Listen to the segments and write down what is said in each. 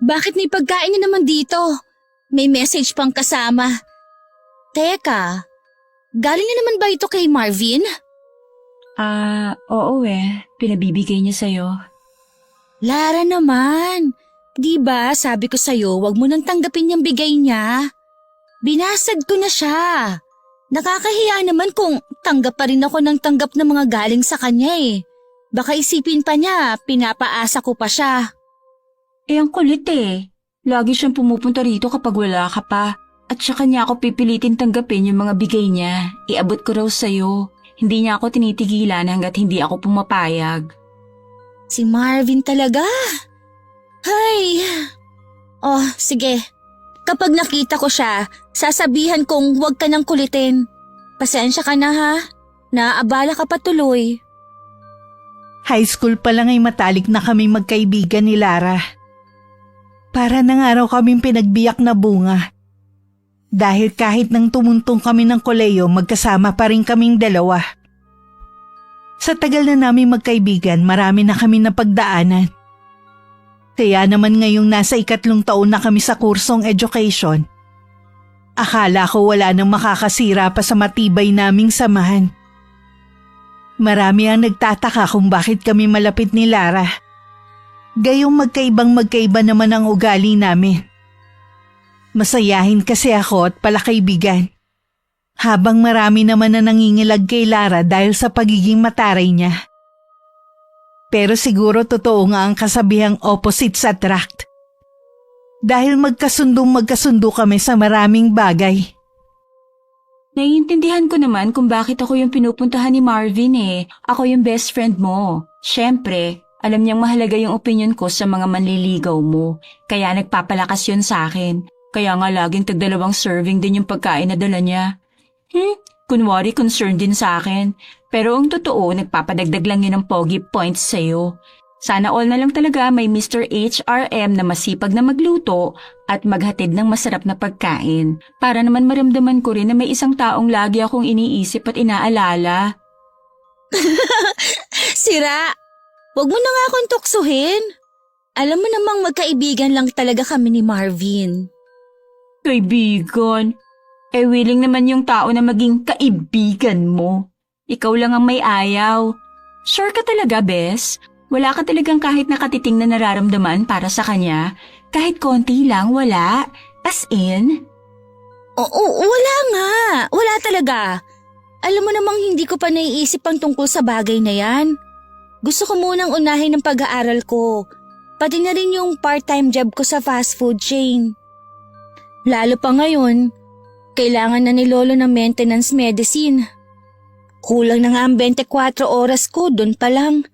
Bakit may pagkain na naman dito? May message pang kasama. Teka, galing na naman ba ito kay Marvin? Oo pinabibigay niya sa'yo. Lara naman, di ba sabi ko sa'yo wag mo nang tanggapin yung bigay niya? Binasad ko na siya. Nakakahiya naman kung tanggap pa rin ako ng tanggap na mga galing sa kanya eh. Baka isipin pa niya, pinapaasa ko pa siya. Ang kulit eh. Lagi siyang pumupunta rito kapag wala ka pa. At saka niya ako pipilitin tanggapin yung mga bigay niya. Iabot ko raw sa'yo. Hindi niya ako tinitigilan hanggat hindi ako pumapayag. Si Marvin talaga. Hay. Oh, sige. Kapag nakita ko siya, sasabihan kong huwag ka nang kulitin. Pasensya ka na ha. Naaabala ka pa tuloy. High school pa lang ay matalik na kami magkaibigan ni Lara. Para nang araw kaming pinagbiyak na bunga. Dahil kahit nang tumuntong kami ng koleyo, magkasama pa rin kaming dalawa. Sa tagal na namin magkaibigan, marami na kami napagdaanan. Kaya naman ngayong nasa 3 taon na kami sa kursong education, akala ko wala nang makakasira pa sa matibay naming samahan. Marami ang nagtataka kung bakit kami malapit ni Lara. Gayong magkaibang-magkaiba naman ang ugali namin. Masayahin kasi ako at palakaibigan. Habang marami naman na nangingilag kay Lara dahil sa pagiging mataray niya. Pero siguro totoo nga ang kasabihang opposites attract. Dahil magkasundo kami sa maraming bagay. Naiintindihan ko naman kung bakit ako yung pinupuntahan ni Marvin eh. Ako yung best friend mo. Siyempre, alam niyang mahalaga yung opinion ko sa mga manliligaw mo. Kaya nagpapalakas yun sa akin. Kaya nga laging tagdalawang serving din yung pagkain na dala niya. Kunwari concerned din sa akin. Pero ang totoo, nagpapadagdag lang yun ng pogi points sa'yo. Sana all na lang talaga may Mr. HRM na masipag na magluto at maghatid ng masarap na pagkain. Para naman maramdaman ko rin na may isang taong lagi akong iniisip at inaalala. Sira, wag mo na nga akong tuksuhin. Alam mo namang magkaibigan lang talaga kami ni Marvin. Kaibigan? Willing naman yung tao na maging kaibigan mo. Ikaw lang ang may ayaw. Sure ka talaga, Bes? Wala ka talagang kahit nakatiting na nararamdaman para sa kanya? Kahit konti lang, wala? As in? Oo, wala nga. Wala talaga. Alam mo namang hindi ko pa naiisip ang tungkol sa bagay na yan. Gusto ko munang unahin ang pag-aaral ko. Pati na rin yung part-time job ko sa fast food chain. Lalo pa ngayon, kailangan na ni Lolo ng maintenance medicine. Kulang na nga ang 24 oras ko, dun pa lang.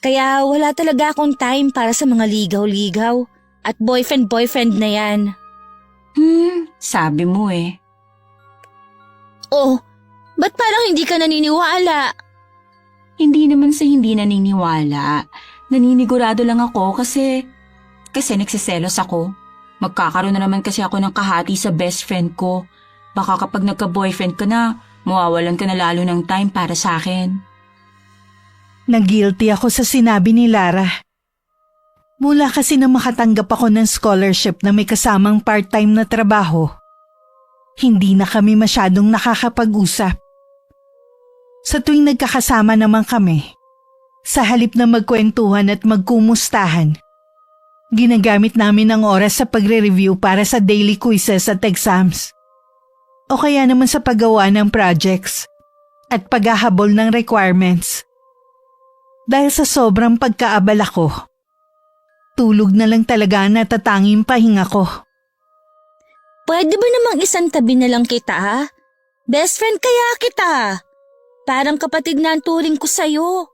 Kaya wala talaga akong time para sa mga ligaw-ligaw at boyfriend-boyfriend na yan. Sabi mo eh. Oh, ba't parang hindi ka naniniwala? Hindi naman sa hindi naniniwala. Naninigurado lang ako kasi nagsiselos ako. Magkakaroon na naman kasi ako ng kahati sa best friend ko. Baka kapag nagka-boyfriend ka na, mawawalan ka na lalo ng time para sa akin. Nag-guilty ako sa sinabi ni Lara. Mula kasi na makatanggap ako ng scholarship na may kasamang part-time na trabaho, hindi na kami masyadong nakakapag-usap. Sa tuwing nagkakasama naman kami, sa halip na magkwentuhan at magkumustahan, ginagamit namin ang oras sa pagre-review para sa daily quizzes at exams. O kaya naman sa paggawa ng projects at paghahabol ng requirements. Dahil sa sobrang pagkaabala ko, tulog na lang talaga ang natatanging pahinga ko. Pwede ba namang isang tabi na lang kita ha? Best friend kaya kita. Parang kapatid na ang turing ko sa'yo.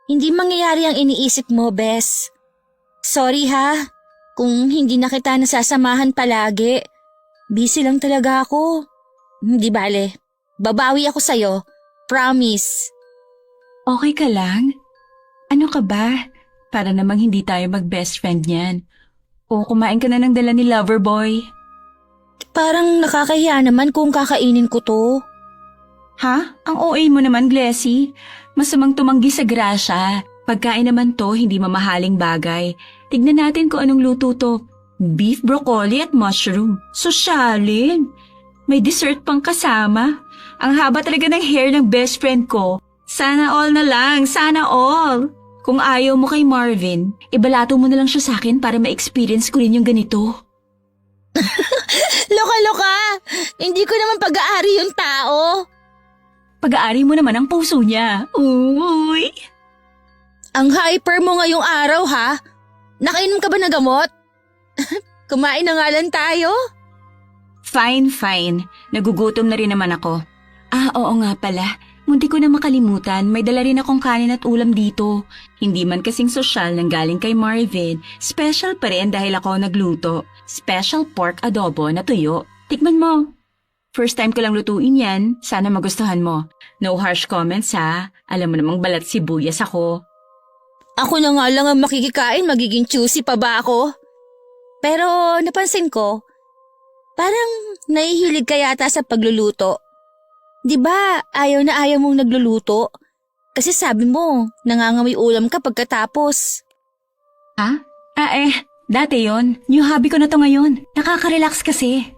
Hindi mangyayari ang iniisip mo, Bes. Sorry ha, kung hindi na kita nasasamahan palagi. Busy lang talaga ako. Hindi bale, babawi ako sa'yo. Promise. Okay ka lang? Ano ka ba? Para namang hindi tayo mag-best friend niyan. O kumain ka na ng dala ni Loverboy. Parang nakakahiya naman kung kakainin ko to. Ha? Ang OA mo naman, Glessy. Masamang tumanggi sa grasya. Pagkain naman to, hindi mamahaling bagay. Tignan natin kung anong luto to. Beef broccoli at mushroom. Sosyalin. May dessert pang kasama. Ang haba talaga ng hair ng best friend ko. Sana all na lang, sana all. Kung ayaw mo kay Marvin, ibalato mo na lang siya sa akin para ma-experience ko rin yung ganito. Loka-loka! Hindi ko naman pag-aari yung tao. Pag-aari mo naman ang puso niya. Uy! Ang hyper mo ngayong araw ha? Nakainom ka ba na gamot? Kumain na nga lang tayo. Fine. Nagugutom na rin naman ako. Oo nga pala. Munti ko na makalimutan, may dala rin akong kanin at ulam dito. Hindi man kasing sosyal nang galing kay Marvin, special pa rin dahil ako nagluto. Special pork adobo na tuyo. Tikman mo. First time ko lang lutuin yan, sana magustuhan mo. No harsh comments ha, alam mo namang balat sibuyas ako. Ako na nga lang ang makikikain, magiging choosy pa ba ako? Pero napansin ko, parang nahihilig ka yata sa pagluluto. Di ba ayaw na ayaw mong nagluluto? Kasi sabi mo, nangangamoy ulam ka pagkatapos. Ha? Dati yon. New hobby ko na to ngayon. Nakaka-relax kasi.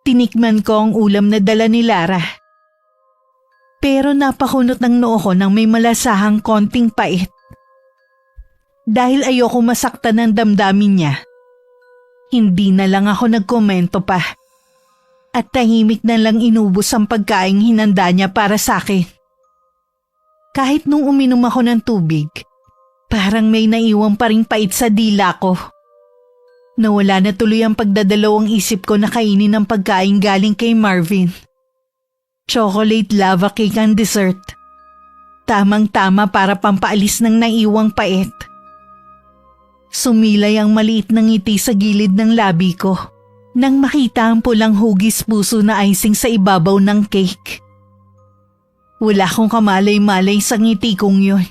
Tinikman ko ang ulam na dala ni Lara. Pero napakunot ng noo ko nang may malasahang konting pait. Dahil ayoko masaktan ng damdamin niya, hindi na lang ako nagkomento pa. At tahimik na lang inubos ang pagkaing hinanda niya para sa akin. Kahit nung uminom ako ng tubig, parang may naiwang pa ring pait sa dila ko. Nawala na tuloy ang pagdadalawang isip ko na kainin ang pagkain galing kay Marvin. Chocolate lava cake ang dessert. Tamang-tama para pampaalis ng naiwang pait. Sumilay ang maliit na ngiti sa gilid ng labi ko nang makita ang pulang hugis puso na icing sa ibabaw ng cake. Wala akong kamalay-malay sa ngiti kong yun.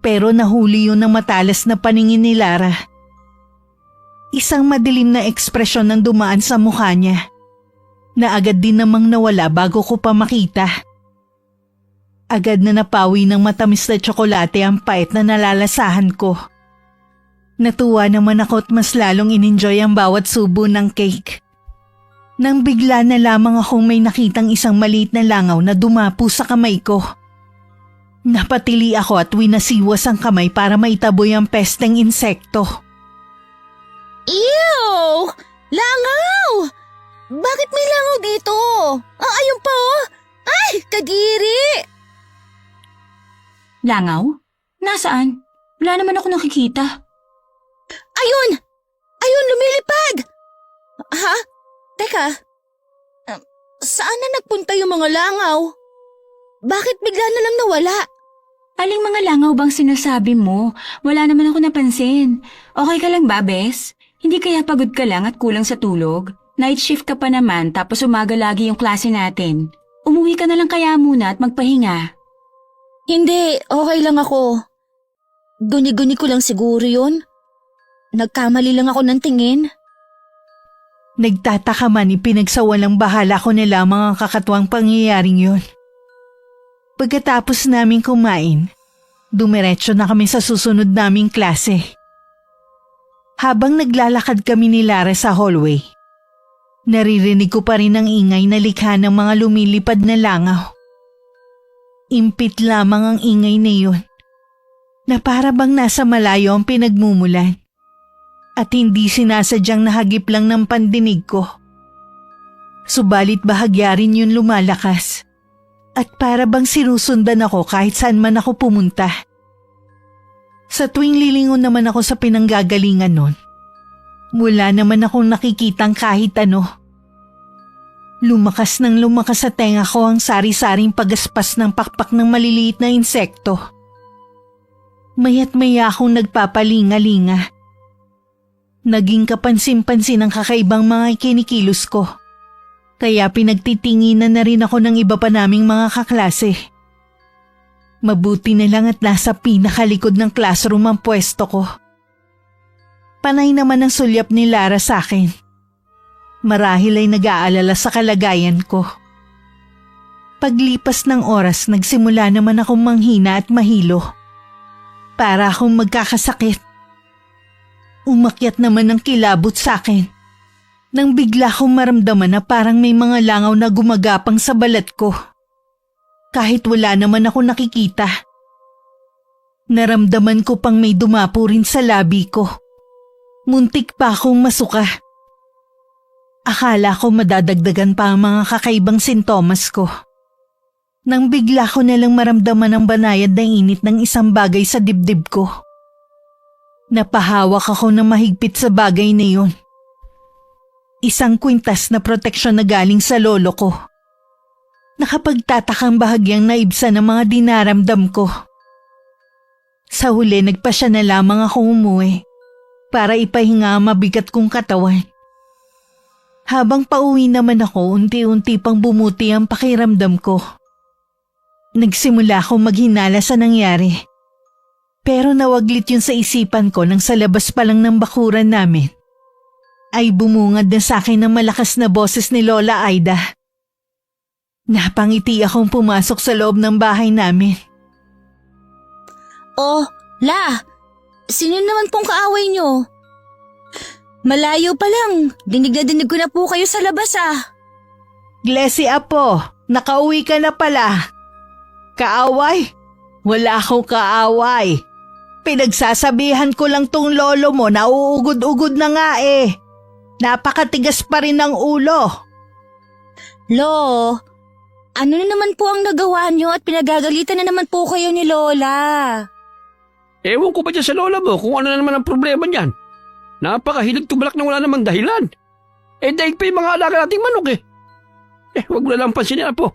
Pero nahuli yun ng matalas na paningin ni Lara. Isang madilim na ekspresyon ang dumaan sa mukha niya, na agad din namang nawala bago ko pa makita. Agad na napawi ng matamis na tsokolate ang pait na nalalasahan ko. Natuwa naman ako at mas lalong in-enjoy ang bawat subo ng cake. Nang bigla na lamang akong may nakitang isang maliit na langaw na dumapo sa kamay ko. Napatili ako at winasiwas ang kamay para maitaboy ang pesteng insekto. Ew! Langaw! Bakit may langaw dito? Ayun pa oh! Ay, kadiri! Langaw? Nasaan? Wala naman ako nakikita. Ayun! Ayun, lumilipad! Ha? Teka, saan na nagpunta yung mga langaw? Bakit bigla na lang nawala? Aling mga langaw bang sinasabi mo? Wala naman ako napansin. Okay ka lang ba, Bes? Hindi kaya pagod ka lang at kulang sa tulog? Night shift ka pa naman tapos umaga lagi yung klase natin. Umuwi ka na lang kaya muna at magpahinga. Hindi, okay lang ako. Guni-guni ko lang siguro yun. Nagkamali lang ako ng tingin. Nagtataka man ipinagsawalang bahala ko na lamang ang kakatuwang pangyayaring yun. Pagkatapos naming kumain, dumiretso na kami sa susunod naming klase. Habang naglalakad kami ni Lara sa hallway, naririnig ko pa rin ang ingay na likha ng mga lumilipad na langaw. Impit lamang ang ingay na yun, na para bang nasa malayo ang pinagmumulan. At hindi sinasadyang nahagip lang ng pandinig ko. Subalit bahagya rin yun lumalakas. At para bang sinusundan ako kahit saan man ako pumunta. Sa tuwing lilingon naman ako sa pinanggagalingan nun, wala naman akong nakikitang kahit ano. Lumakas sa tenga ko ang sari-saring pagaspas ng pakpak ng maliliit na insekto. Maya't maya akong nagpapalinga-linga. Naging kapansin-pansin ang kakaibang mga kinikilos ko. Kaya pinagtitinginan na rin ako ng iba pa naming mga kaklase. Mabuti na lang at nasa pinakalikod ng classroom ang pwesto ko. Panay naman ang sulyap ni Lara sa akin. Marahil ay nag-aalala sa kalagayan ko. Paglipas ng oras, nagsimula naman akong manghina at mahilo. Para akong magkakasakit. Umakyat naman ang kilabot sa akin. Nang bigla kong maramdaman na parang may mga langaw na gumagapang sa balat ko. Kahit wala naman ako nakikita. Naramdaman ko pang may dumapo rin sa labi ko. Muntik pa akong masuka. Akala ko madadagdagan pa ang mga kakaibang sintomas ko. Nang bigla ko nalang maramdaman ang banayad na init ng isang bagay sa dibdib ko. Napahawak ako ng mahigpit sa bagay na yun. Isang kwintas na proteksyon na galing sa lolo ko. Nakapagtatakang bahagyang naibsa ng mga dinaramdam ko. Sa huli nagpasya na lamang ako umuwi para ipahinga ang mabigat kong katawan. Habang pauwi naman ako, unti-unti pang bumuti ang pakiramdam ko. Nagsimula akong maghinala sa nangyari. Pero nawaglit yun sa isipan ko nang sa labas pa lang ng bakuran namin. Ay bumungad na sa akin ng malakas na boses ni Lola Aida. Napangiti akong pumasok sa loob ng bahay namin. Oh, La, sino naman pong kaaway nyo? Malayo pa lang, dinig ko na po kayo sa labas Glessy Apo, nakauwi ka na pala. Kaaway? Wala akong kaaway. Pinagsasabihan ko lang tong lolo mo na uugod-ugod na nga eh. Napakatigas pa rin ng ulo. Lo, ano na naman po ang nagawa nyo at pinagagalitan na naman po kayo ni Lola? Ewan ko ba dyan sa lola mo kung ano na naman ang problema niyan? Napakahilig tubalak na wala namang dahilan. Daig pa yung mga alaga nating manok eh. Wag mo na lang pansinin po.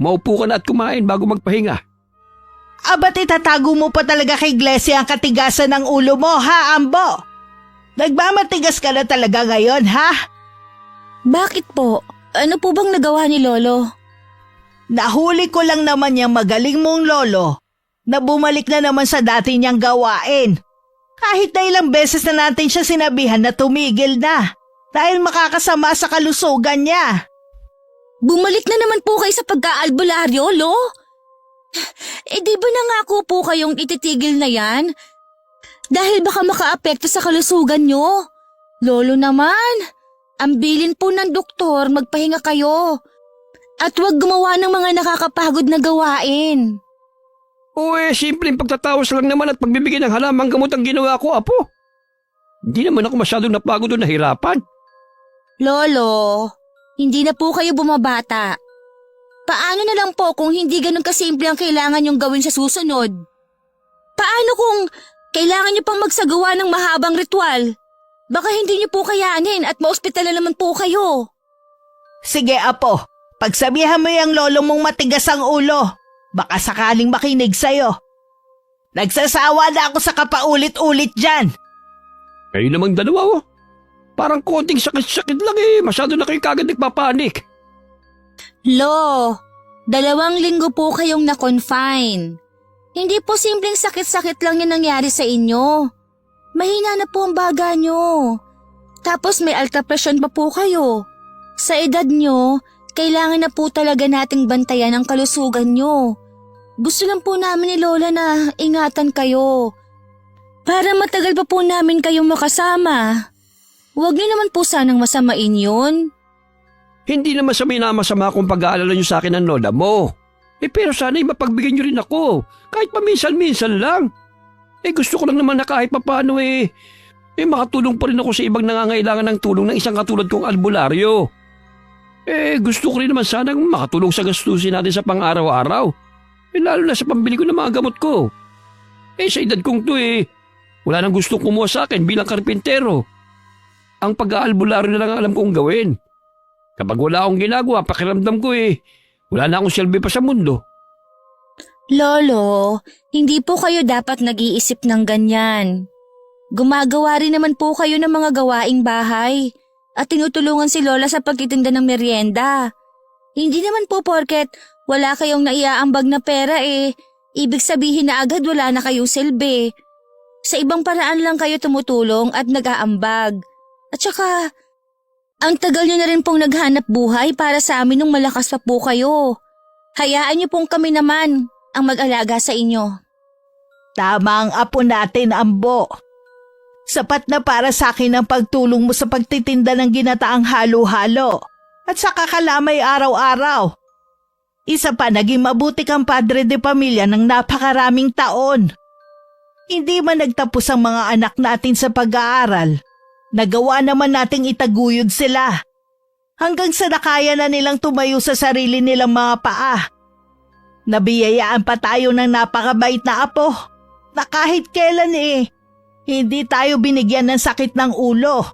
Maupo ka na at kumain bago magpahinga. Aba't itatago mo pa talaga kay Glessy ang katigasan ng ulo mo, ha, Ambo? Nagmamatigas ka na talaga ngayon, ha? Bakit po? Ano po bang nagawa ni Lolo? Nahuli ko lang naman yung magaling mong lolo na bumalik na naman sa dati niyang gawain. Kahit na ilang beses na natin siya sinabihan na tumigil na dahil makakasama sa kalusugan niya. Bumalik na naman po kayo sa pagka-albularyo, Lo? Di ba nangako po kayong ititigil na yan? Dahil baka makaapekto sa kalusugan nyo. Lolo naman, ang bilin po ng doktor magpahinga kayo. At huwag gumawa ng mga nakakapagod na gawain. Simpleng pagtatawas lang naman at pagbibigay ng halamang gamot ang ginawa ko, Apo. Hindi naman ako masyadong napagod o nahirapan. Lolo, hindi na po kayo bumabata. Paano na lang po kung hindi ganun kasimple ang kailangan yung gawin sa susunod? Paano kung kailangan nyo pang magsagawa ng mahabang ritual? Baka hindi nyo po kayanin at maospital na naman po kayo. Sige, Apo. Pagsabihan mo yung lolo mong matigas ang ulo. Baka sakaling makinig sa'yo. Nagsasawa na ako sa kapaulit-ulit dyan. Kayo namang dalawa, Parang konting sakit-sakit lang Masyado na kayo kagad nagpapanik. Lo, 2 linggo po kayong na-confine. Hindi po simpleng sakit-sakit lang yung nangyari sa inyo. Mahina na po ang baga nyo. Tapos may alta pressure pa po kayo. Sa edad nyo, kailangan na po talaga nating bantayan ang kalusugan nyo. Gusto lang po namin ni Lola na ingatan kayo. Para matagal pa po namin kayong makasama. Huwag niyo naman po sanang masamain yun. Hindi naman sa masama kung pag-aalala niyo sa akin ng lola mo. Pero sana'y mapagbigyan niyo rin ako. Kahit paminsan-minsan lang. Gusto ko lang naman na kahit papaano makatulong pa rin ako sa ibang nangangailangan ng tulong ng isang katulad kong albularyo. Gusto ko rin naman sanang makatulong sa gastusin natin sa pang-araw-araw. Lalo na sa pambili ko ng mga gamot ko. Sa edad kong to wala nang gustong kumuha sa akin bilang karpintero. Ang pag-aalbularyo na lang ang alam kong gawin. Kapag wala akong ginagawa, pakiramdam ko wala na akong silbi pa sa mundo. Lolo, hindi po kayo dapat nag-iisip ng ganyan. Gumagawa rin naman po kayo ng mga gawaing bahay at tinutulungan si Lola sa pagtitinda ng merienda. Hindi naman po porket wala kayong naiaambag na pera ibig sabihin na agad wala na kayong silbi. Sa ibang paraan lang kayo tumutulong at nag-aambag. At saka, ang tagal nyo na rin pong naghanap buhay para sa amin nung malakas pa po kayo. Hayaan niyo pong kami naman ang mag-alaga sa inyo. Tama ang apo natin, Ambo. Sapat na para sa akin ang pagtulong mo sa pagtitinda ng ginataang halo-halo at sa kakalamay araw-araw. Isa pa, naging mabuti kang padre de pamilya ng napakaraming taon. Hindi man nagtapos ang mga anak natin sa pag-aaral, nagawa naman nating itaguyod sila. Hanggang sa nakaya na nilang tumayo sa sarili nilang mga paa. Nabiyayaan pa tayo ng napakabait na apo na kahit kailan hindi tayo binigyan ng sakit ng ulo.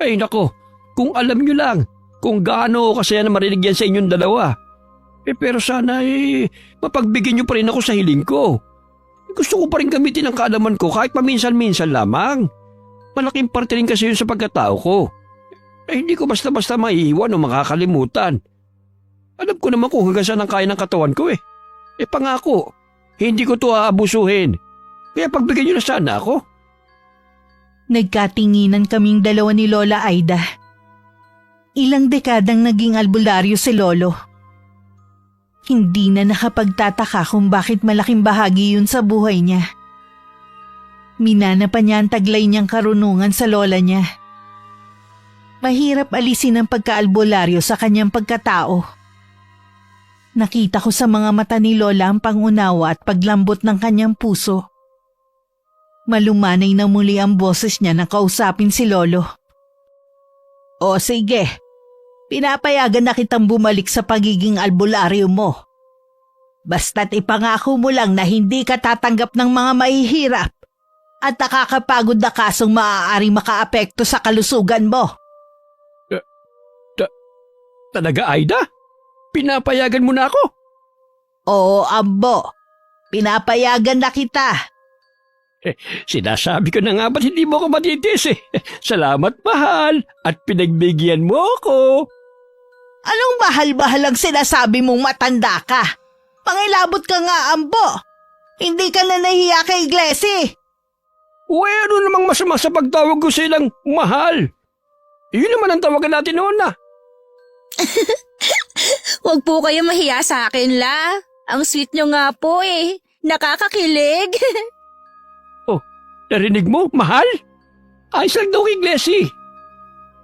Ay nako, kung alam nyo lang kung gaano ako kasaya na marinig yan sa inyong dalawa. Pero sana mapagbigyan nyo pa rin ako sa hiling ko. Gusto ko pa rin gamitin ang kaalaman ko kahit paminsan-minsan lamang. Malaking parte rin kasi yun sa pagkatao ko. Hindi ko basta-basta maiiwan o makakalimutan. Alam ko naman kung hanggang saan ang kaya ng katawan ko . Pangako, hindi ko to aabusuhin. Kaya pagbigyan nyo na sana ako. Nagkatinginan kaming dalawa ni Lola Aida. Ilang dekadang naging albularyo si Lolo. Hindi na nakapagtataka kung bakit malaking bahagi yun sa buhay niya. Minana pa niya ang taglay niyang karunungan sa lola niya. Mahirap alisin ang pagkaalbularyo sa kanyang pagkatao. Nakita ko sa mga mata ni Lola ang pangunawa at paglambot ng kanyang puso. Malumanay na muli ang boses niya na kausapin si Lolo. O sige, pinapayagan na kitang bumalik sa pagiging albularyo mo. Basta't ipangako mo lang na hindi ka tatanggap ng mga mahihirap at nakakapagod na kasong maaaring makaapekto sa kalusugan mo. Talaga, Aida? Pinapayagan mo na ako? Oo, Ambo. Pinapayagan na kita. Sinasabi ko na nga ba't hindi mo ako matitis . Salamat, mahal, at pinagbigyan mo ako. Anong mahal-mahal ang sinasabi mong matanda ka? Pangilabot ka nga, Ambo. Hindi ka na nahiya kay Glessy. Ano namang masama sa pagtawag ko sa ilang mahal? Yun naman ang tawagan natin noon . Huwag po kayo mahiya sa akin, La. Ang sweet nyo nga po . Nakakakilig. Narinig mo, mahal? Ayos lang daw kay Glessy.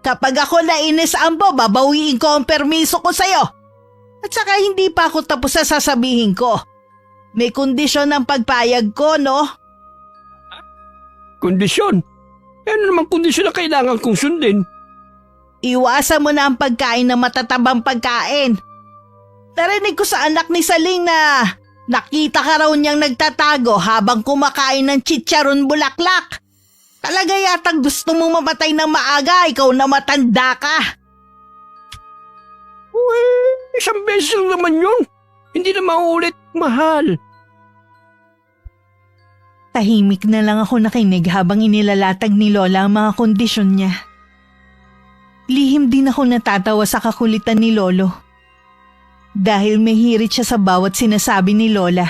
Kapag ako nainis, Ambo, babawiin ko ang permiso ko sa'yo. At saka hindi pa ako tapos sa sasabihin ko. May kondisyon ang pagpayag ko, no? Kondisyon? Ano namang kondisyon na kailangan kong sundin? Iwasan mo na ang pagkain ng matatabang pagkain. Narinig ko sa anak ni Saling na nakita ka raw niyang nagtatago habang kumakain ng chicharon bulaklak. Talaga yatang gusto mong mamatay ng maaga, ikaw na matanda ka. Isang beses lang naman yun. Hindi na mauulit, mahal. Tahimik na lang ako nakinig habang inilalatag ni Lola ang mga kondisyon niya. Lihim din ako natatawa sa kakulitan ni Lolo. Dahil may hirit siya sa bawat sinasabi ni Lola.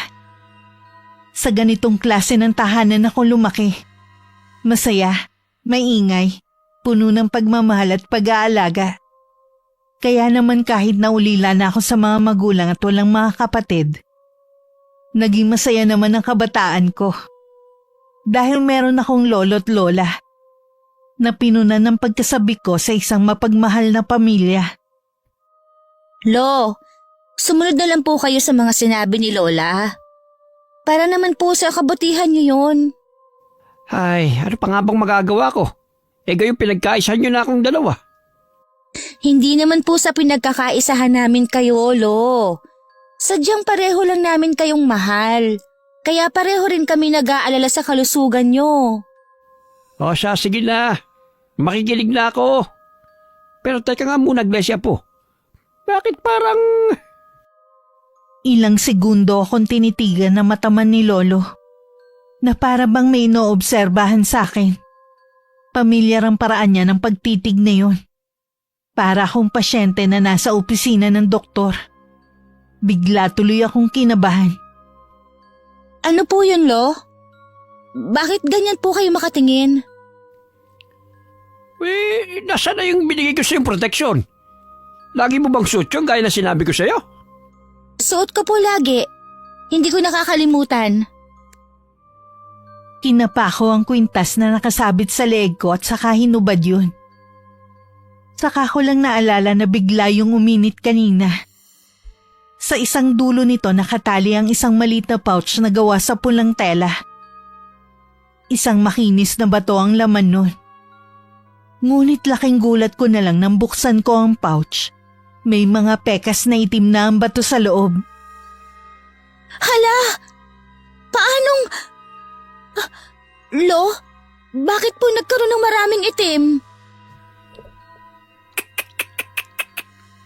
Sa ganitong klase ng tahanan ako lumaki. Masaya, maingay, puno ng pagmamahal at pag-aalaga. Kaya naman kahit naulila na ako sa mga magulang at walang mga kapatid, naging masaya naman ang kabataan ko. Dahil meron akong lolo't lola na pinunan ng pagkasabi ko sa isang mapagmahal na pamilya. Lo, sumunod na lang po kayo sa mga sinabi ni Lola. Para naman po sa kabutihan niyo yun. Ay, ano pa nga bang magagawa ko? Gayon pinagkaisahan nyo na akong dalawa. Hindi naman po sa pinagkakaisahan namin kayo, Lo. Sadyang pareho lang namin kayong mahal. Kaya pareho rin kami nag-aalala sa kalusugan nyo. O siya, sige na. Makikinig na ako. Pero teka nga muna, Glesya po. Bakit parang... Ilang segundo akong tinitigan na mataman ni Lolo na para bang may inoobserbahan sa akin. Pamilyar ang paraan niya ng pagtitig na yun. Para akong pasyente na nasa opisina ng doktor. Bigla tuloy akong kinabahan. Ano po yun, Lo? Bakit ganyan po kayo makatingin? Nasaan na yung binigay ko sa yung proteksyon? Lagi mo bang suot yung gaya na sinabi ko sa'yo? Suot ko po lagi. Hindi ko nakakalimutan. Kinapa ko ang kwintas na nakasabit sa leeg ko at saka hinubad yun. Saka ko lang naalala na bigla yung uminit kanina. Sa isang dulo nito nakatali ang isang maliit na pouch na gawa sa pulang tela. Isang makinis na bato ang laman nun. Ngunit laking gulat ko na lang nang buksan ko ang pouch. May mga pekas na itim na ang bato sa loob. Hala! Paanong… Lo, bakit po nagkaroon ng maraming itim?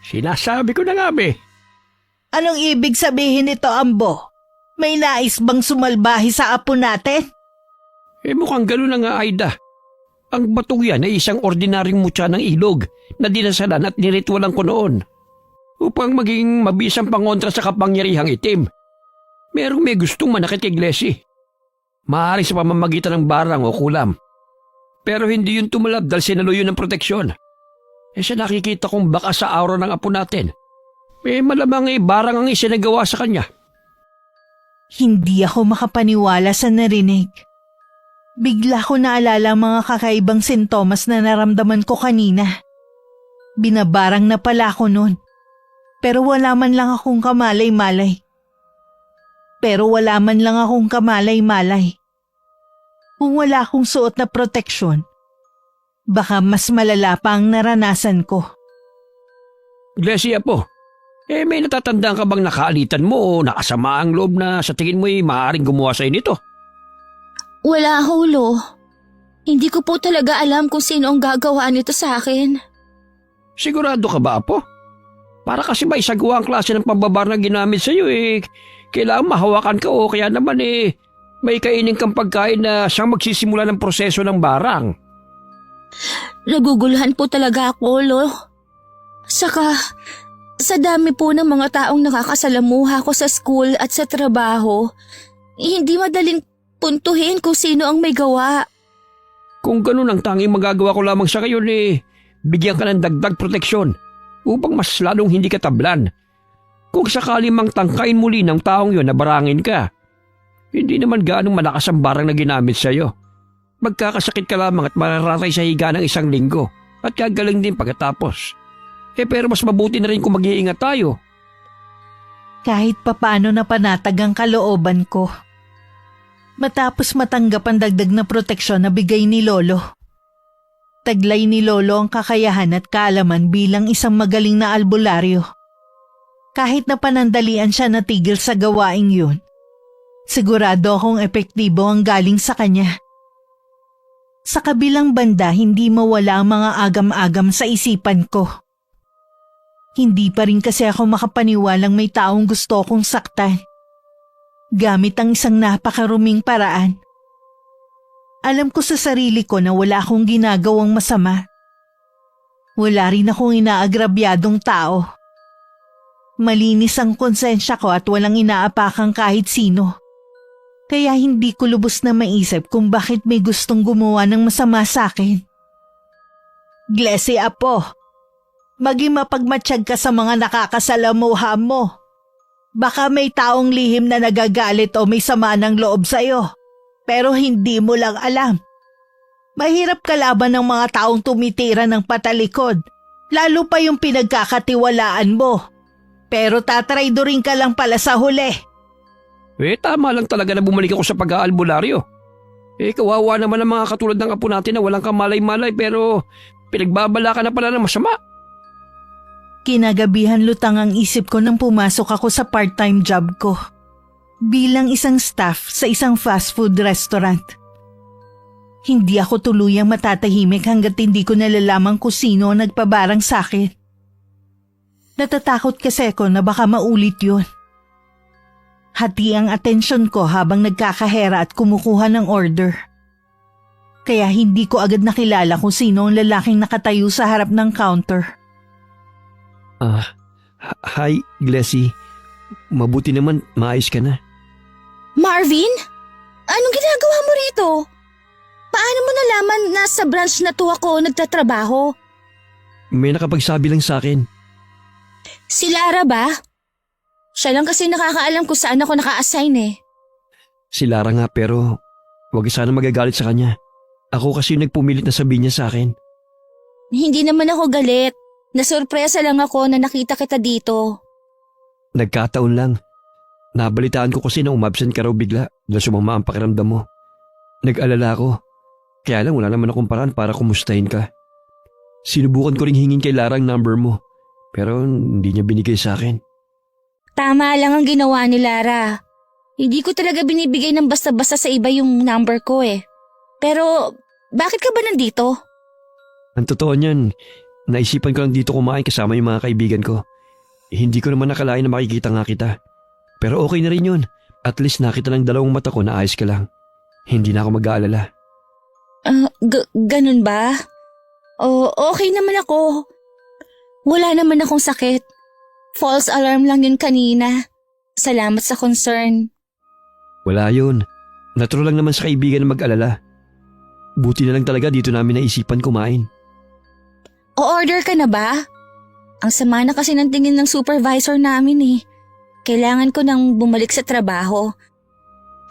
Sinasabi ko na nga, be. Anong ibig sabihin nito, Ambo? May nais bang sumalbahi sa apo natin? Mukhang gano'n na nga, Aida. Ang batong yan ay isang ordinaryong mutya ng ilog na dinasalan at niritualan ko noon. Upang maging mabisang pangontra sa kapangyarihang itim. Merong may gustong manakit kay Glessy. Maaari sa pamamagitan ng barang o kulam. Pero hindi yun tumalab dahil sinaluyo ng proteksyon. Sa nakikita kong baka sa aura ng apo natin, malamang barang ang isinagawa sa kanya. Hindi ako makapaniwala sa narinig. Bigla ko naalala ang mga kakaibang sintomas na naramdaman ko kanina. Binabarang na pala ako noon. Pero wala man lang akong kamalay-malay. Kung wala akong suot na proteksyon, baka mas malala pa ang naranasan ko. Glessy, apo, may natatandaan ka bang nakaalitan mo o nakasama ang loob na sa tingin mo'y maaaring gumawa sa'yo nito? Wala, Lo. Hindi ko po talaga alam kung sino ang gagawa nito sa akin. Sigurado ka ba, apo? Para kasi ba isagawa ang klase ng pambabar na ginamit sa'yo kailangan mahawakan ka o kaya naman may kainin kang pagkain na siyang magsisimula ng proseso ng barang. Naguguluhan po talaga ako, Lo. Saka, sa dami po ng mga taong nakakasalamuha ko sa school at sa trabaho, hindi madaling puntuhin kung sino ang may gawa. Kung ganun ang tanging magagawa ko lamang sa ngayon bigyan ka ng dagdag proteksyon upang mas lalong hindi ka tablan. Kung sakali mang tangkain muli ng taong yon na barangin ka, hindi naman gaanong malakas ang barang na ginamit sa'yo. Magkakasakit ka lamang at mararatay sa higa ng 1 linggo at gagaling din pagkatapos. Pero mas mabuti na rin kung mag-iingat tayo. Kahit papano na panatag ang kalooban ko. Matapos matanggap ang dagdag na proteksyon na bigay ni Lolo. Taglay ni Lolo ang kakayahan at kaalaman bilang isang magaling na albularyo. Kahit na panandalian siya natigil sa gawaing yun, sigurado akong epektibo ang galing sa kanya. Sa kabilang banda, hindi mawala ang mga agam-agam sa isipan ko. Hindi pa rin kasi ako makapaniwalang may taong gusto kong saktan. Gamit ang isang napakaruming paraan. Alam ko sa sarili ko na wala akong ginagawang masama. Wala rin akong inaagrabyadong tao. Malinis ang konsensya ko at walang inaapakang kahit sino. Kaya hindi ko lubos na maisip kung bakit may gustong gumawa ng masama sa akin. Glessy, apo, maging mapagmatsyag ka sa mga nakakasalamuha mo. Baka may taong lihim na nagagalit o may sama ng loob sa'yo, pero hindi mo lang alam. Mahirap kalaban ng mga taong tumitira ng patalikod, lalo pa yung pinagkakatiwalaan mo. Pero tatraydorin ka lang pala sa huli. Tama lang talaga na bumalik ako sa pag-aalbularyo. Kawawa naman ang mga katulad ng apo natin na walang kamalay-malay pero pinagbabala ka na pala ng masama. Kinagabihan lutang ang isip ko nang pumasok ako sa part-time job ko. Bilang isang staff sa isang fast food restaurant. Hindi ako tuluyang matatahimik hanggat hindi ko nalalaman kung sino ang nagpabarang sa akin. Natatakot kasi ako na baka maulit yun. Hati ang atensyon ko habang nagkakahera at kumukuha ng order. Kaya hindi ko agad nakilala kung sino ang lalaking nakatayo sa harap ng counter. Hi, Glessy. Mabuti naman, maayos ka na. Marvin? Anong ginagawa mo rito? Paano mo nalaman na sa branch na to ako nagtatrabaho? May nakapagsabi lang sa akin. Si Lara ba? Siya lang kasi nakakaalam kung saan ako naka-assign eh. Si Lara nga pero Huwag sana magagalit sa kanya. Ako kasi yung nagpumilit na sabihin niya sa akin. Hindi naman ako galit. Nasurpresa lang ako na nakita kita dito. Nagkataon lang. Nabalitaan ko kasi na umabsent ka raw bigla dahil sumama ang pakiramdam mo. Nag-alala ako. Kaya lang wala naman akong paraan para kumustahin ka. Sinubukan ko ring hingin kay Lara ang number mo. Pero hindi niya binigay sa akin. Tama lang ang ginawa ni Lara. Hindi ko talaga binibigay ng basta-basta sa iba yung number ko eh. Pero bakit ka ba nandito? Ang totoo niyan, naisipan ko lang dito kumain kasama yung mga kaibigan ko. Hindi ko naman nakalain na makikita nga kita. Pero okay na rin yun. At least nakita ng dalawang mata ko na ayos ka lang. Hindi na ako mag-aalala. Ganun ba? Okay naman ako. Wala naman akong sakit. False alarm lang yun kanina. Salamat sa concern. Wala yun. Natural lang naman sa kaibigan na mag-alala. Buti na lang talaga dito namin naisipan kumain. O-order ka na ba? Ang sama na kasi ng tingin ng supervisor namin eh. Kailangan ko nang bumalik sa trabaho.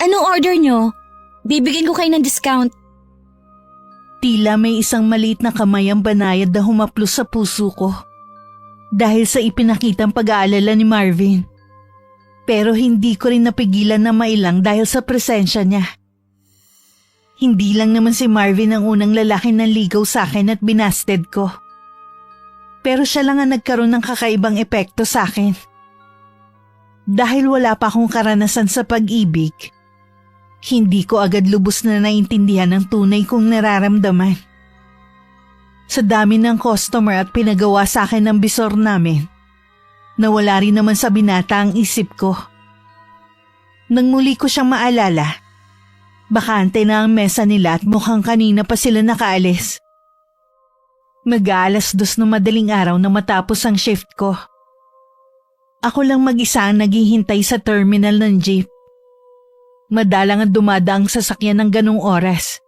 Anong order nyo? Bibigyan ko kayo ng discount. Tila may isang maliit na kamay ang banayad na humaplos sa puso ko. Dahil sa ipinakitang pag-aalala ni Marvin. Pero hindi ko rin napigilan na mailang dahil sa presensya niya. Hindi lang naman si Marvin ang unang lalaki na ligaw sa akin at binasted ko. Pero siya lang ang nagkaroon ng kakaibang epekto sa akin. Dahil wala pa akong karanasan sa pag-ibig, hindi ko agad lubos na naintindihan ang tunay kong nararamdaman. Sa dami ng customer at pinagawa sa akin ng bisor namin, nawala rin naman sa binata ang isip ko. Nang muli ko siyang maalala, bakante na ang mesa nila at mukhang kanina pa sila nakaalis. Mag-aalas 2 ng madaling araw na matapos ang shift ko. Ako lang mag-isa ang naghihintay sa terminal ng jeep. Madalang ang dumadaang sasakyan ng ganong oras.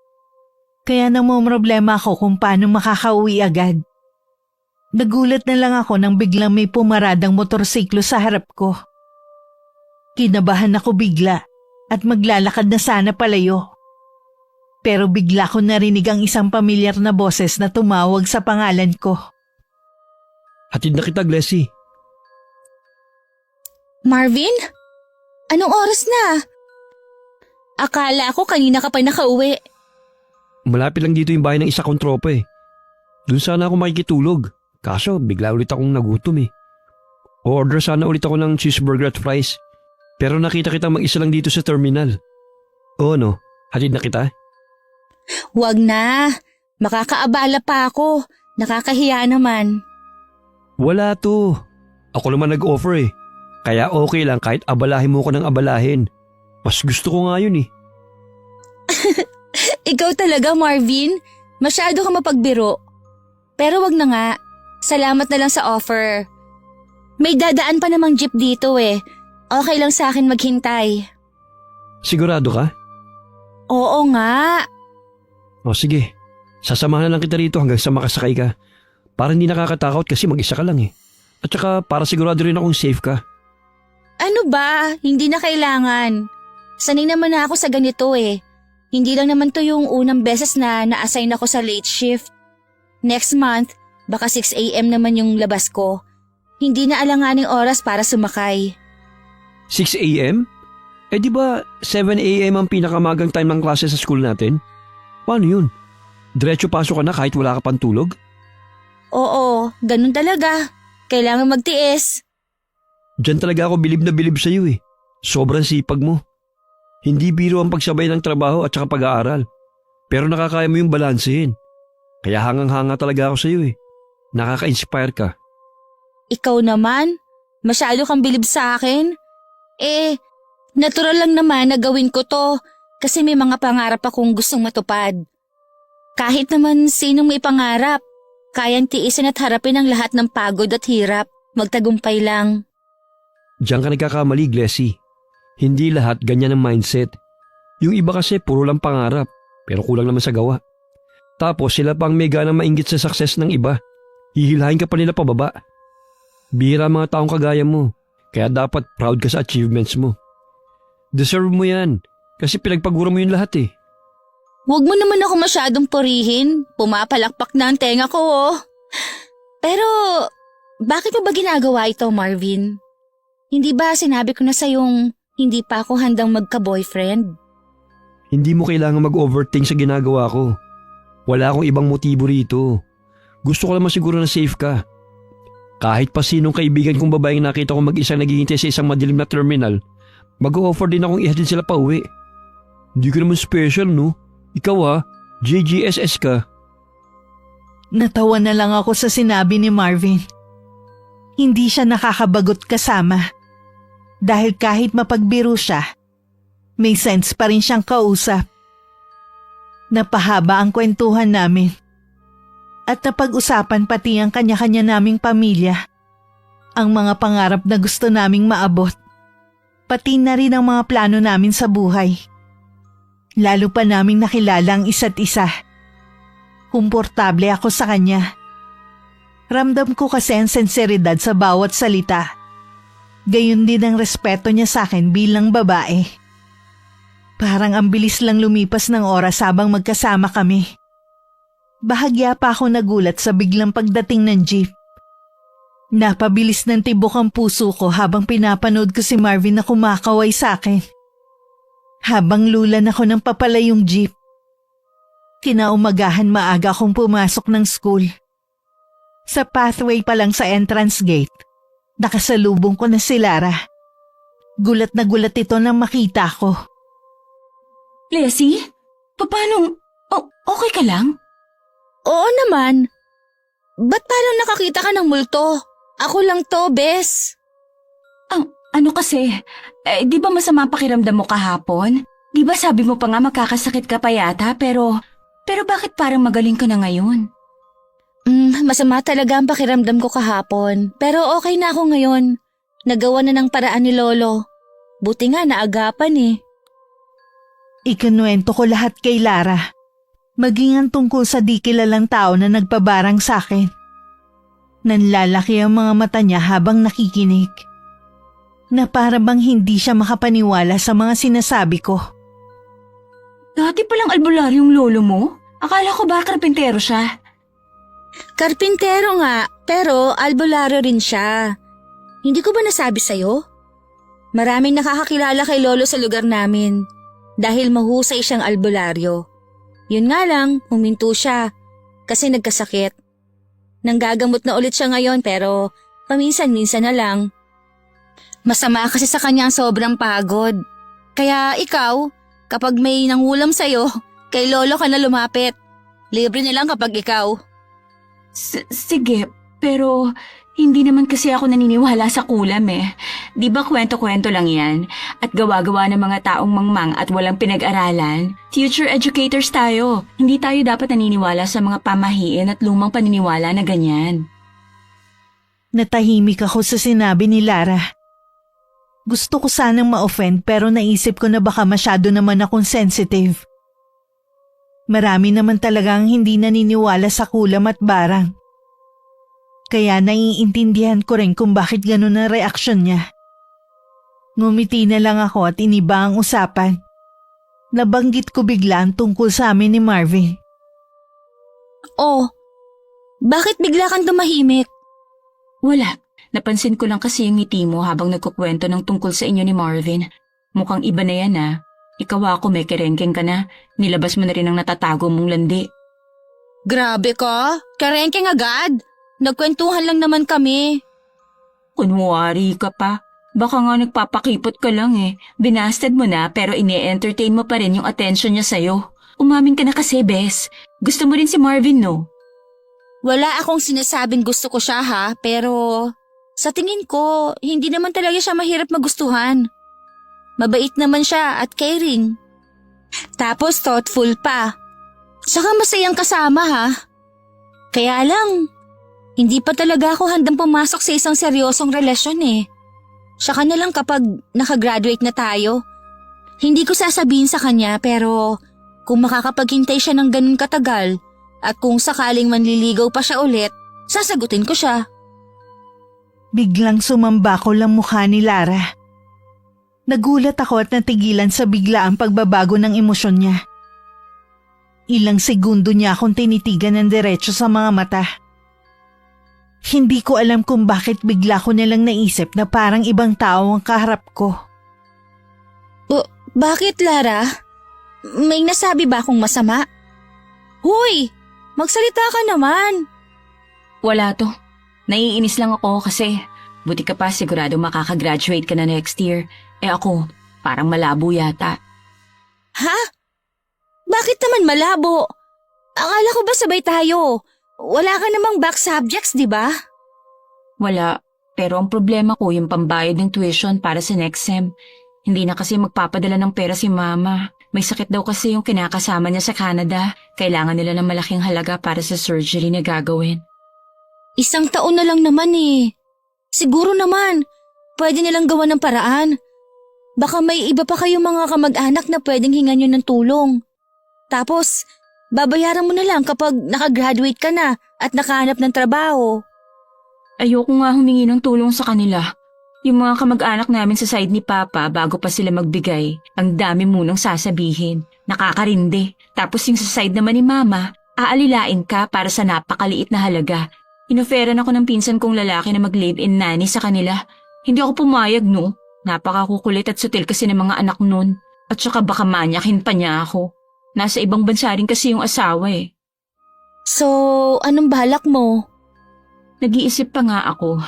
Kaya namomroblema ako kung paano makakauwi agad. Nagulat na lang ako nang biglang may pumaradang motorsiklo sa harap ko. Kinabahan ako bigla at maglalakad na sana palayo. Pero bigla ko narinig ang isang pamilyar na boses na tumawag sa pangalan ko. Hatid na kita, Glessy. Marvin? Anong oras na? Akala ko kanina ka pa nakauwi. Malapit lang dito yung bahay ng isa kong tropa eh. Doon sana ako makikitulog. Kaso bigla ulit akong nagutom eh. Order sana ulit ako ng cheeseburger at fries. Pero nakita kitang mag-isa lang dito sa terminal. O ano, hatid na kita? Wag na. Makakaabala pa ako. Nakakahiya naman. Wala to. Ako naman nag-offer eh. Kaya okay lang kahit abalahin mo ko ng abalahin. Mas gusto ko nga yun eh. Ikaw talaga, Marvin. Masyado ka mapagbiro. Pero wag na nga. Salamat na lang sa offer. May dadaan pa namang jeep dito eh. Okay lang sa akin maghintay. Sigurado ka? Oo nga. O sige, sasamahan na lang kita rito hanggang sa makasakay ka. Para hindi nakakatakot kasi mag-isa ka lang eh. At saka para sigurado rin akong safe ka. Ano ba? Hindi na kailangan. Sanay naman na ako sa ganito eh. Hindi lang naman to yung unang beses na na-assign ako sa late shift. Next month, baka 6 a.m. naman yung labas ko. Hindi na alanganing oras para sumakay. 6 a.m.? Eh di ba 7 a.m. ang pinakamagang time ng klase sa school natin? Paano yun? Diretso pasok ka na kahit wala ka pang tulog? Oo, ganun talaga. Kailangan magtiis. Diyan talaga ako bilib na bilib sa'yo eh. Sobrang sipag mo. Hindi biro ang pagsabay ng trabaho at saka pag-aaral. Pero nakakaya mo yung balansehin. Kaya hangang-hanga talaga ako sa'yo eh. Nakaka-inspire ka. Ikaw naman, masyado kang bilib sa akin. Natural lang naman na gawin ko to kasi may mga pangarap akong gustong matupad. Kahit naman sinong may pangarap, kayang tiisin at harapin ang lahat ng pagod at hirap. Magtagumpay lang. Diyan ka nagkakamali, Glessy. Hindi lahat ganyan ang mindset. Yung iba kasi puro lang pangarap, pero kulang naman sa gawa. Tapos sila pang may ganang mainggit sa success ng iba. Hihilahin ka pa nila pababa. Bihira mga taong kagaya mo, kaya dapat proud ka sa achievements mo. Deserve mo yan, kasi pinagpagura mo yun lahat eh. Huwag mo naman ako masyadong purihin. Pumapalakpak na ang tenga ko, oh. Pero, bakit mo ba ginagawa ito, Marvin? Hindi ba sinabi ko na sa'yong hindi pa ako handang magka-boyfriend? Hindi mo kailangan mag-overthink sa ginagawa ko. Wala akong ibang motibo rito. Gusto ko naman siguro na safe ka. Kahit pa sinong kaibigan kong babaeng nakita ko mag-isang naghihintay sa isang madilim na terminal, mag-o-offer din akong ihatid sila pa uwi. Hindi ka naman special, no? Ikaw JGSS ka. Natawa na lang ako sa sinabi ni Marvin. Hindi siya nakakabagot kasama. Dahil kahit mapagbiro siya, may sense pa rin siyang kausap. Napahaba ang kwentuhan namin. At napag-usapan pati ang kanya-kanya naming pamilya. Ang mga pangarap na gusto naming maabot. Pati na rin ang mga plano namin sa buhay. Lalo pa naming nakilala ang isa't isa. Komportable ako sa kanya. Ramdam ko kasi ang senseridad sa bawat salita. Gayon din ang respeto niya sa akin bilang babae. Parang ang bilis lang lumipas ng oras habang magkasama kami. Bahagya pa ako nagulat sa biglang pagdating ng jeep. Napabilis ng tibok ang puso ko habang pinapanood ko si Marvin na kumakaway sa akin. Habang lulan ako ng papalayong jeep. Kinaumagahan maaga akong pumasok ng school. Sa pathway pa lang sa entrance gate, nakasalubong ko na si Lara. Gulat na gulat ito nang makita ko. Leslie? Paano? Oh, okay ka lang? Oo naman. Ba't parang nakakita ka ng multo? Ako lang to, bes. Ano kasi? Di ba masama pakiramdam mo kahapon? Di ba sabi mo pa nga magkakasakit ka pa yata pero bakit parang magaling ka na ngayon? Masama talaga ang pakiramdam ko kahapon. Pero okay na ako ngayon. Nagawa na ng paraan ni Lolo. Buti nga naagapan eh. Ikinuwento ko lahat kay Lara. Maging ang tungkol sa di kilalang tao na nagpabarang sa akin. Nanlalaki ang mga mata niya habang nakikinig. Na para bang hindi siya makapaniwala sa mga sinasabi ko. Dati palang albularyong lolo mo? Akala ko ba karpintero siya? Karpintero nga, pero albularyo rin siya. Hindi ko ba nasabi sa'yo? Maraming nakakakilala kay Lolo sa lugar namin dahil mahusay siyang albularyo. Yun nga lang, huminto siya kasi nagkasakit. Nanggagamot na ulit siya ngayon pero paminsan-minsan na lang. Masama kasi sa kanya ang sobrang pagod. Kaya ikaw, kapag may nangulam sa'yo, kay Lolo ka na lumapit. Libre na lang kapag ikaw. Sige, pero hindi naman kasi ako naniniwala sa kulam eh. Di ba kwento-kwento lang yan? At gawa-gawa ng mga taong mangmang at walang pinag-aralan? Future educators tayo. Hindi tayo dapat naniniwala sa mga pamahiin at lumang paniniwala na ganyan. Natahimik ako sa sinabi ni Lara. Gusto ko sanang ma-offend pero naisip ko na baka masyado naman akong sensitive. Marami naman talagang hindi naniniwala sa kulam at barang. Kaya naiintindihan ko rin kung bakit ganun ang reaksyon niya. Ngumiti na lang ako at iniba ang usapan. Nabanggit ko bigla ang tungkol sa amin ni Marvin. Oh, bakit bigla kang tumahimik? Wala. Napansin ko lang kasi yung ngiti mo habang nagkukwento ng tungkol sa inyo ni Marvin. Mukhang iba na yan ah. Ikaw ako may kerengkeng ka na. Nilabas mo na rin ang natatago mong landi. Grabe ka, kerengkeng agad. Nagkwentuhan lang naman kami. Kunwari ka pa. Baka nga nagpapakipot ka lang eh. Binasted mo na pero ini-entertain mo pa rin yung attention niya sa'yo. Umamin ka na kasi, Bes. Gusto mo rin si Marvin, no? Wala akong sinasabing gusto ko siya ha, pero sa tingin ko, hindi naman talaga siya mahirap magustuhan. Mabait naman siya at caring. Tapos thoughtful pa. Saka masayang kasama ha. Kaya lang, hindi pa talaga ako handang pumasok sa isang seryosong relasyon eh. Saka na lang kapag nakagraduate na tayo. Hindi ko sasabihin sa kanya pero kung makakapaghintay siya ng ganun katagal at kung sakaling manliligaw pa siya ulit, sasagutin ko siya. Biglang sumambako lang mukha ni Lara. Nagulat ako at natigilan sa biglaang pagbabago ng emosyon niya. Ilang segundo niya akong tinitigan ng diretso sa mga mata. Hindi ko alam kung bakit bigla ko nalang naisip na parang ibang tao ang kaharap ko. Bakit, Lara? May nasabi ba akong masama? Hoy! Magsalita ka naman! Wala to. Naiinis lang ako kasi buti ka pa sigurado makakagraduate ka na next year. Ako, parang malabo yata. Ha? Bakit naman malabo? Akala ko ba sabay tayo? Wala ka namang back subjects, di ba? Wala, pero ang problema ko yung pambayad ng tuition para sa next sem. Hindi na kasi magpapadala ng pera si Mama. May sakit daw kasi yung kinakasama niya sa Canada. Kailangan nila ng malaking halaga para sa surgery na gagawin. 1 taon na lang naman eh. Siguro naman, pwede nilang gawa ng paraan. Baka may iba pa kayong mga kamag-anak na pwedeng hingan nyo ng tulong. Tapos, babayaran mo na lang kapag nakagraduate ka na at nakahanap ng trabaho. Ayoko nga humingi ng tulong sa kanila. Yung mga kamag-anak namin sa side ni Papa bago pa sila magbigay, ang dami munang sasabihin. Nakakarindi. Tapos yung sa side naman ni Mama, aalilain ka para sa napakaliit na halaga. Inoferan ako ng pinsan kong lalaki na mag-live-in nanny sa kanila. Hindi ako pumayag, no? Napakakukulit at sutil kasi ng mga anak nun. At saka baka manyakin pa niya ako. Nasa ibang bansa rin kasi yung asawa eh. So, anong balak mo? Nag-iisip pa nga ako.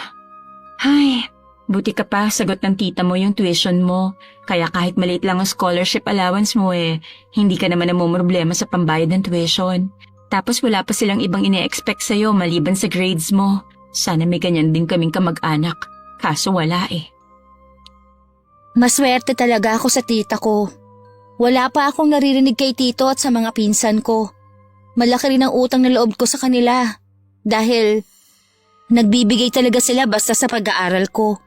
Ay, buti ka pa sagot ng tita mo yung tuition mo. Kaya kahit maliit lang ang scholarship allowance mo hindi ka naman namumroblema sa pambayad ng tuition. Tapos wala pa silang ibang ine-expect sa'yo maliban sa grades mo. Sana may ganyan din kaming kamag-anak. Kaso wala eh. Maswerte talaga ako sa tita ko. Wala pa akong naririnig kay tito at sa mga pinsan ko. Malaki rin ang utang na loob ko sa kanila. Dahil nagbibigay talaga sila basta sa pag-aaral ko.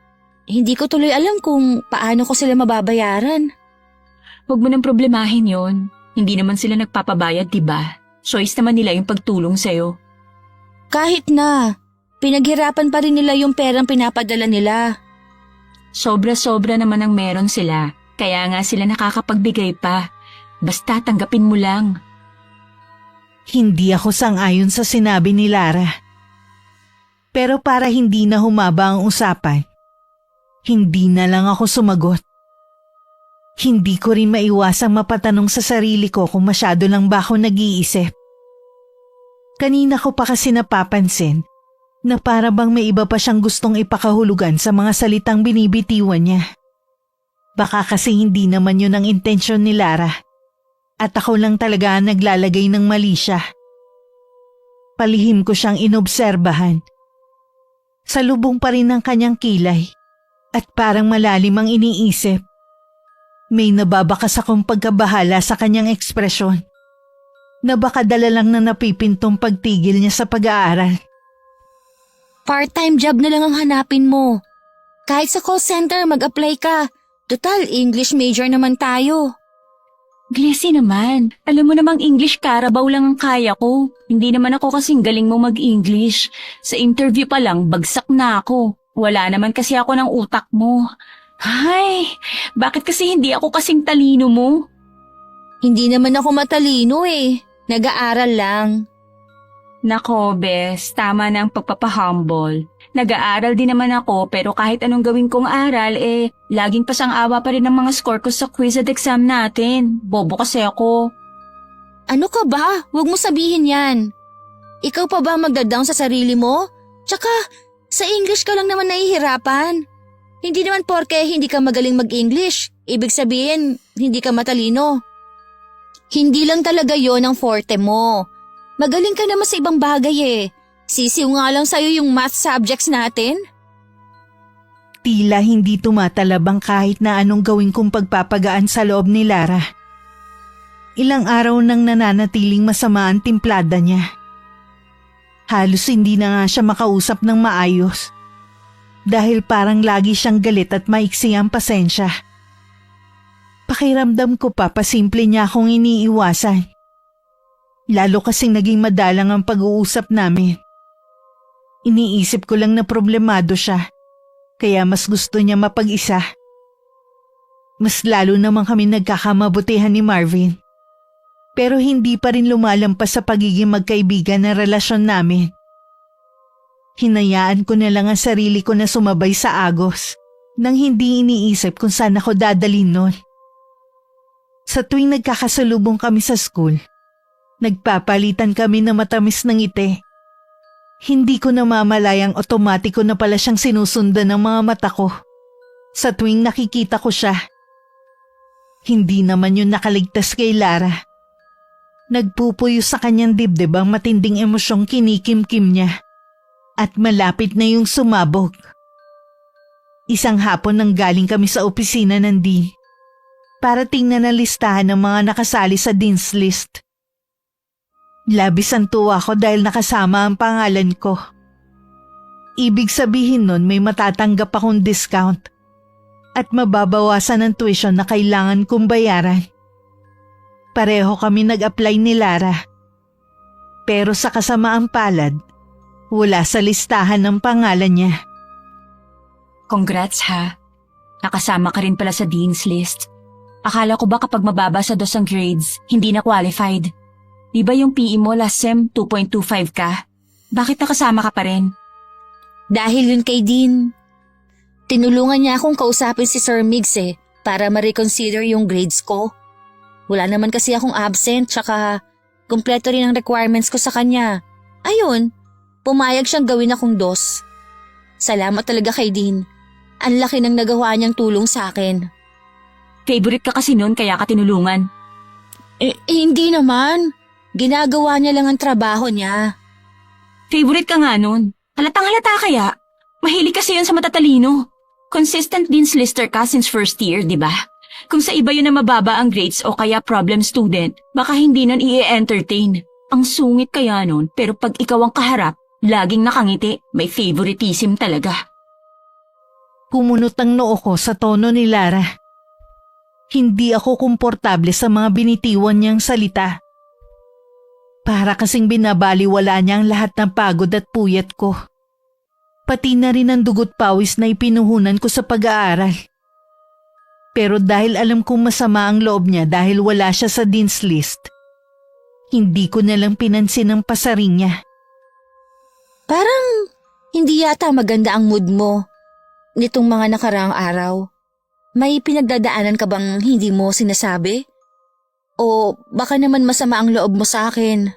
Hindi ko tuloy alam kung paano ko sila mababayaran. Huwag mo nang problemahin yon. Hindi naman sila nagpapabayad, diba? Choice naman nila yung pagtulong sa'yo. Kahit na, pinaghirapan pa rin nila yung perang pinapadala nila. Sobra-sobra naman ang meron sila. Kaya nga sila nakakapagbigay pa. Basta tanggapin mo lang. Hindi ako sang-ayon sa sinabi ni Lara. Pero para hindi na humaba ang usapan, hindi na lang ako sumagot. Hindi ko rin maiwasang mapatanong sa sarili ko kung masyado lang ba ako nag-iisip. Kanina ko pa kasi napapansin na para bang may iba pa siyang gustong ipakahulugan sa mga salitang binibitiwan niya. Baka kasi hindi naman yun ang intensyon ni Lara at ako lang talaga ang naglalagay ng mali siya. Palihim ko siyang inobserbahan. Salubong pa rin ang kanyang kilay at parang malalim ang iniisip. May nababakas akong pagkabahala sa kanyang ekspresyon na baka dala lang na napipintong pagtigil niya sa pag-aaral. Part-time job na lang ang hanapin mo. Kahit sa call center mag-apply ka. Total, English major naman tayo. Glessy naman, alam mo namang English Carabao lang ang kaya ko. Hindi naman ako kasing galing mo mag-English. Sa interview pa lang, bagsak na ako. Wala naman kasi ako ng utak mo. Ay, bakit kasi hindi ako kasing talino mo? Hindi naman ako matalino eh. Nag-aaral lang. Nako, Bes, tama na ang pagpapahumble. Nag-aaral din naman ako pero kahit anong gawin kong aral laging pasang-awa pa rin ang mga score ko sa quiz at exam natin. Bobo kasi ako. Ano ka ba? Huwag mo sabihin yan. Ikaw pa ba magda-down sa sarili mo? Tsaka, sa English ka lang naman nahihirapan. Hindi naman porke hindi ka magaling mag-English, ibig sabihin hindi ka matalino. Hindi lang talaga yon ang forte mo. Magaling ka naman sa ibang bagay eh. Sisiw nga lang sa'yo yung math subjects natin. Tila hindi tumatalab ang kahit na anong gawin kong pagpapagaan sa loob ni Lara. Ilang araw nang nananatiling masama ang timplada niya. Halos hindi na nga siya makausap ng maayos. Dahil parang lagi siyang galit at maiksi ang pasensya. Pakiramdam ko pa pasimple niya akong iniiwasan. Lalo kasing naging madalang ang pag-uusap namin. Iniisip ko lang na problemado siya, kaya mas gusto niya mapag-isa. Mas lalo naman kami nagkakamabutihan ni Marvin. Pero hindi pa rin lumalampas sa pagiging magkaibigan na relasyon namin. Hinayaan ko na lang ang sarili ko na sumabay sa Agos nang hindi iniisip kung saan ako dadalhin nun. Sa tuwing nagkakasalubong kami sa school, nagpapalitan kami ng matamis ng ngiti. Hindi ko namamalayang otomatiko na pala siyang sinusundan ng mga mata ko. Sa tuwing nakikita ko siya, hindi naman yun nakaligtas kay Lara. Nagpupuyo sa kanyang dibdib ang matinding emosyong kinikimkim niya at malapit na yung sumabog. Isang hapon nang galing kami sa opisina ng Dean para tingnan ang listahan ng mga nakasali sa Dean's List. Labis ang tuwa ko dahil nakasama ang pangalan ko. Ibig sabihin nun may matatanggap akong discount at mababawasan ang tuition na kailangan kong bayaran. Pareho kami nag-apply ni Lara. Pero sa kasamaang palad, wala sa listahan ng pangalan niya. Congrats ha. Nakasama ka rin pala sa Dean's List. Akala ko ba kapag mababa sa dos ang grades, hindi na qualified? Di ba yung PE mo last sem 2.25 ka? Bakit nakasama ka pa rin? Dahil yun kay Dean. Tinulungan niya akong kausapin si Sir Migs para ma-reconsider yung grades ko. Wala naman kasi akong absent tsaka kumpleto rin ang requirements ko sa kanya. Ayun, pumayag siyang gawin akong dos. Salamat talaga kay Dean. Ang laki ng nagawa niyang tulong sa akin. Favorite ka kasi noon kaya ka tinulungan. Hindi naman. Ginagawa niya lang ang trabaho niya. Favorite ka nga noon. Halatang halata kaya. Mahilig kasi yun sa matatalino. Consistent Dean's Lister ka since first year, di ba? Kung sa iba yun na mababa ang grades o kaya problem student, baka hindi nun i-entertain. Ang sungit kaya nun, pero pag ikaw ang kaharap, laging nakangiti, may favoritism talaga. Pumunot ang noo ko sa tono ni Lara. Hindi ako komportable sa mga binitiwan niyang salita. Para kasing binabaliwala niya ang lahat ng pagod at puyat ko. Pati na rin ang dugot pawis na ipinuhunan ko sa pag-aaral. Pero dahil alam kong masama ang loob niya dahil wala siya sa Dean's List, hindi ko na lang pinansin ang pasaring niya. Parang hindi yata maganda ang mood mo nitong mga nakaraang araw. May pinagdadaanan ka bang hindi mo sinasabi? O baka naman masama ang loob mo sa akin?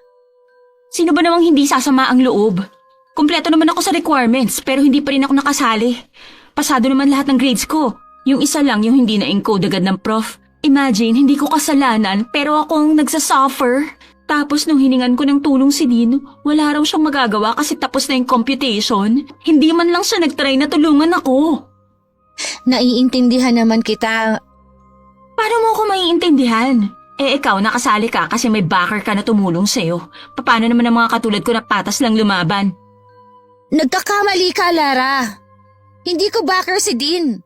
Sino ba namang hindi sasama ang loob? Kumpleto naman ako sa requirements pero hindi pa rin ako nakasali. Pasado naman lahat ng grades ko. Yung isa lang yung hindi na-encode agad ng prof. Imagine, hindi ko kasalanan pero ako ang nagsasuffer. Tapos nung hiningan ko ng tulong si Dean, wala raw siyang magagawa kasi tapos na yung computation. Hindi man lang siya nagtry na tulungan ako. Naiintindihan naman kita. Paano mo ako maiintindihan? Ikaw nakasali ka kasi may backer ka na tumulong sa'yo. Paano naman ang mga katulad ko na patas lang lumaban? Nagkakamali ka, Lara. Hindi ko backer si Dean.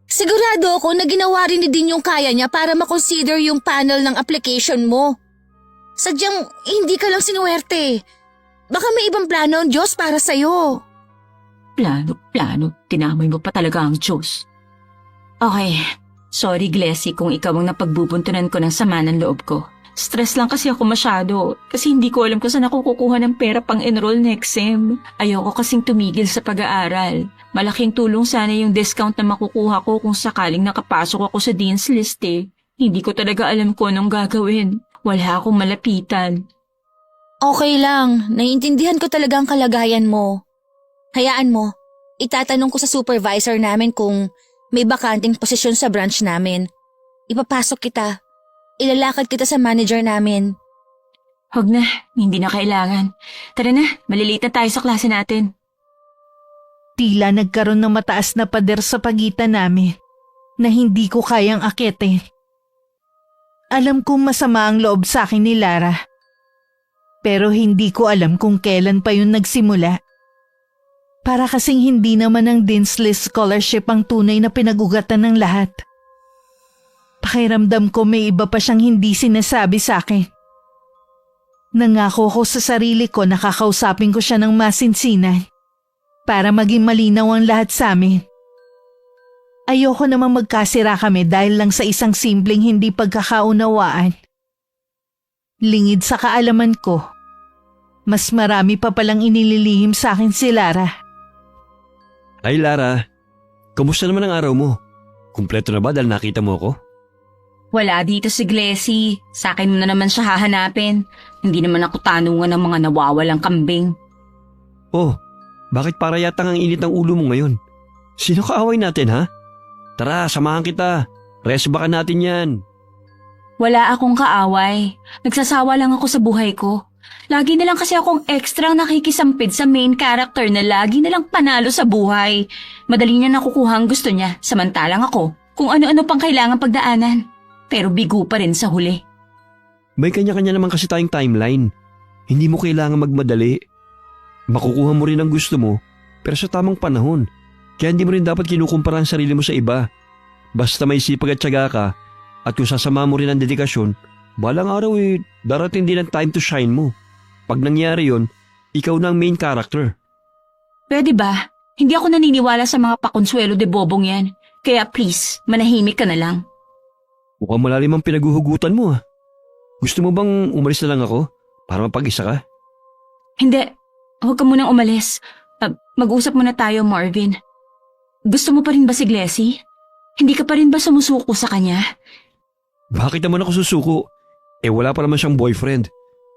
Sigurado ako na ginawa rin ni Dean yung kaya niya para makonsider yung panel ng application mo. Sadyang hindi ka lang sinuwerte. Baka may ibang plano ang Diyos para sa'yo. Plano. Tinamoy mo pa talaga ang Diyos. Okay. Sorry, Glessy, kung ikaw ang napagbubuntunan ko ng sama ng loob ko. Stress lang kasi ako masyado kasi hindi ko alam kung saan ako kukuha ng pera pang enroll next sem. Ayoko kasing tumigil sa pag-aaral. Malaking tulong sana yung discount na makukuha ko kung sakaling nakapasok ako sa Dean's List eh. Hindi ko talaga alam kung anong gagawin. Wala akong malapitan. Okay lang, naiintindihan ko talaga ang kalagayan mo. Hayaan mo, itatanong ko sa supervisor namin kung may bakanting posisyon sa branch namin. Ipapasok kita. Ilalakad kita sa manager namin. Huwag na, hindi na kailangan. Tara na, malilate na tayo sa klase natin. Tila nagkaroon ng mataas na pader sa pagitan namin na hindi ko kayang akitin. Alam kong masama ang loob sa akin ni Lara. Pero hindi ko alam kung kailan pa yun nagsimula. Para kasing hindi naman ang Dean's List Scholarship ang tunay na pinag-ugatan ng lahat. Pakiramdam ko may iba pa siyang hindi sinasabi sa akin. Nangako ko sa sarili ko na kakausapin ko siya ng masinsinan para maging malinaw ang lahat sa amin. Ayoko namang magkasira kami dahil lang sa isang simpleng hindi pagkakaunawaan. Lingid sa kaalaman ko, mas marami pa palang inililihim sa akin si Lara. Ay Lara, kamusta naman ang araw mo? Kumpleto na ba dahil nakita mo ako? Wala dito si Glessy. Sa akin mo na naman siya hahanapin. Hindi naman ako tanungan ng mga nawawalang kambing. Oh, bakit para yatang ang init ng ulo mo ngayon? Sino kaaway natin ha? Tara, samahan kita. Resbakan natin yan. Wala akong kaaway. Nagsasawa lang ako sa buhay ko. Lagi na lang kasi akong ekstrang nakikisampid sa main character na lagi na lang panalo sa buhay. Madali niya nakukuha ang gusto niya, samantalang ako kung ano-ano pang kailangan pagdaanan. Pero bigo pa rin sa huli. May kanya-kanya naman kasi tayong timeline. Hindi mo kailangan magmadali. Makukuha mo rin ang gusto mo, pero sa tamang panahon. Kaya hindi mo rin dapat kinukumpara ang sarili mo sa iba. Basta may sipag at tiyaga ka, at kung sasama mo rin ang dedikasyon, balang araw darating din ang time to shine mo. Pag nangyari yon, ikaw na ang main character. Pwede ba? Hindi ako naniniwala sa mga pakonsuelo de bobong yan. Kaya please, manahimik ka na lang. Mukhang malalim ang pinaguhugutan mo. Gusto mo bang umalis na lang ako para mapag-isa ka? Hindi, huwag ka munang umalis. Mag-usap muna tayo, Marvin. Gusto mo pa rin ba si Glessy? Hindi ka pa rin ba sumusuko sa kanya? Bakit naman ako susuko? Wala pa naman siyang boyfriend.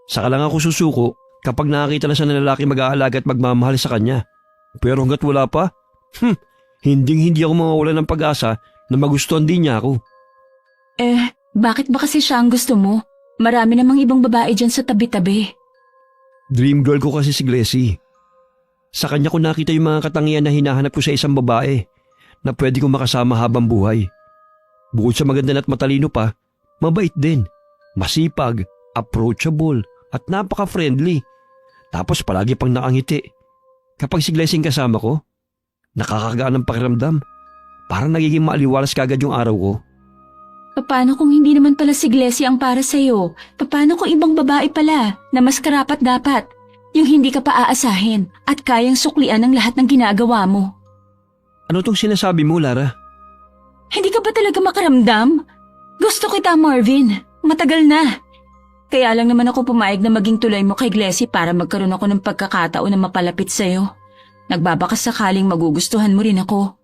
Saka lang ako susuko kapag nakakita na siya ng lalaki mag-aalaga at magmamahal sa kanya. Pero hanggat wala pa, hindi ako mawawala ng pag-asa na magustuhan din niya ako. Bakit ba kasi siya ang gusto mo? Marami namang ibang babae dyan sa tabi-tabi. Dream girl ko kasi si Glessy. Sa kanya ko nakita yung mga katangian na hinahanap ko sa isang babae na pwede kong makasama habang buhay. Bukod sa maganda at matalino pa, mabait din, masipag, approachable at napaka-friendly. Tapos palagi pang nakangiti. Kapag si Glessy kasama ko, nakakagaan ng pakiramdam. Parang nagiging maaliwalas kagad yung araw ko. Paano kung hindi naman pala si Glessy ang para sa'yo? Paano kung ibang babae pala na mas karapat dapat? Yung hindi ka pa aasahin at kayang suklian ang lahat ng ginagawa mo. Ano tong sinasabi mo, Lara? Hindi ka ba talaga makaramdam? Gusto kita, Marvin. Matagal na. Kaya lang naman ako pumayag na maging tulay mo kay Glessy para magkaroon ako ng pagkakataon na mapalapit sa'yo. Nagbabakas sakaling magugustuhan mo rin ako.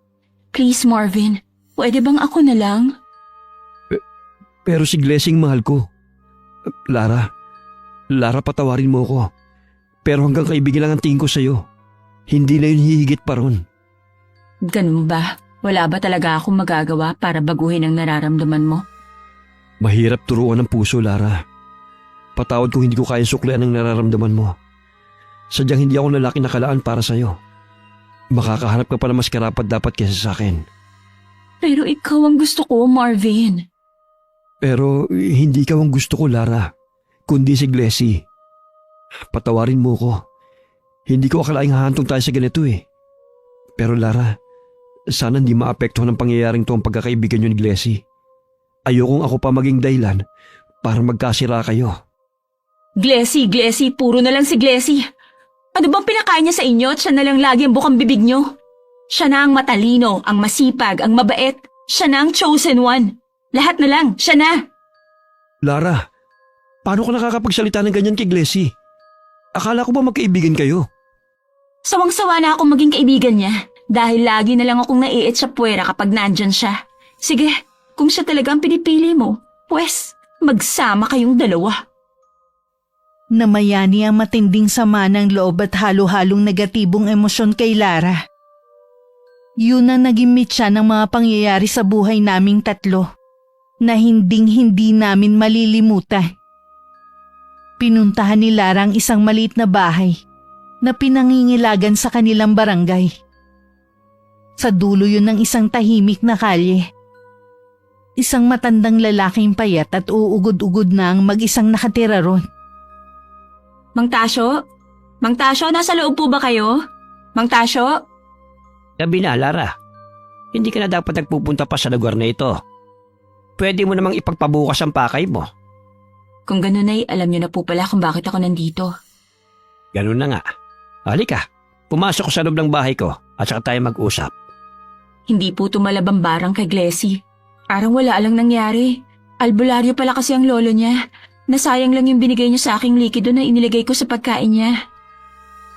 Please, Marvin. Pwede bang ako na lang? Pero si Glessy mahal ko. Lara, patawarin mo ko. Pero hanggang kaibigan lang ang tingin ko sa'yo. Hindi na yun hihigit pa ron. Ganun ba? Wala ba talaga akong magagawa para baguhin ang nararamdaman mo? Mahirap turuan ng puso, Lara. Patawad kung hindi ko kaya suklian ang nararamdaman mo. Sadyang hindi ako lalaki nakalaan para sa'yo. Makakahanap ka pa na mas karapat dapat kaysa sa akin. Pero ikaw ang gusto ko, Marvin. Pero hindi ikaw ang gusto ko, Lara. Kundi si Glessy. Patawarin mo ko. Hindi ko akalaing hahantong tayo sa ganito Pero Lara, sana hindi maapektuhan ng pangyayaring to ang pagkakaibigan niyo ni Glessy. Ayokong ako pa maging dahilan para magkasira kayo. Glessy, puro na lang si Glessy. Ano bang pinakain niya sa inyo at siya na lang lagi ang bukang bibig niyo? Siya na ang matalino, ang masipag, ang mabait. Siya na ang chosen one. Lahat na lang, siya na. Lara, paano ka nakakapagsalita ng ganyan kay Glessy? Akala ko ba magkaibigan kayo? Sawang-sawa na akong maging kaibigan niya dahil lagi na lang akong naiit sa puwera kapag nandyan siya. Sige, kung siya talaga ang pinipili mo, pues magsama kayong dalawa. Namayani ang matinding sama ng loob at halo-halong negatibong emosyon kay Lara. Yun ang naging mitya ng mga pangyayari sa buhay naming tatlo na hinding-hindi namin malilimutan. Pinuntahan ni Lara ang isang maliit na bahay na pinangingilagan sa kanilang barangay. Sa dulo yun ng isang tahimik na kalye. Isang matandang lalaking payat at uugod-ugod na ang mag-isang nakatira ron. Mang Tasyo? Mang Tasyo, nasa loob po ba kayo? Mang Tasyo? Gabi na, Lara. Hindi ka na dapat nagpupunta pa sa lugar na ito. Pwede mo namang ipagpabukas ang pakay mo. Kung ganun ay alam niyo na po pala kung bakit ako nandito. Ganun na nga. Halika, pumasok ko sa loob ng bahay ko at saka tayo mag-usap. Hindi po tumalabang barang kay Glessy. Parang wala lang nangyari. Albularyo pala kasi ang lolo niya. Nasayang lang yung binigay niyo sa aking likido na inilagay ko sa pagkain niya.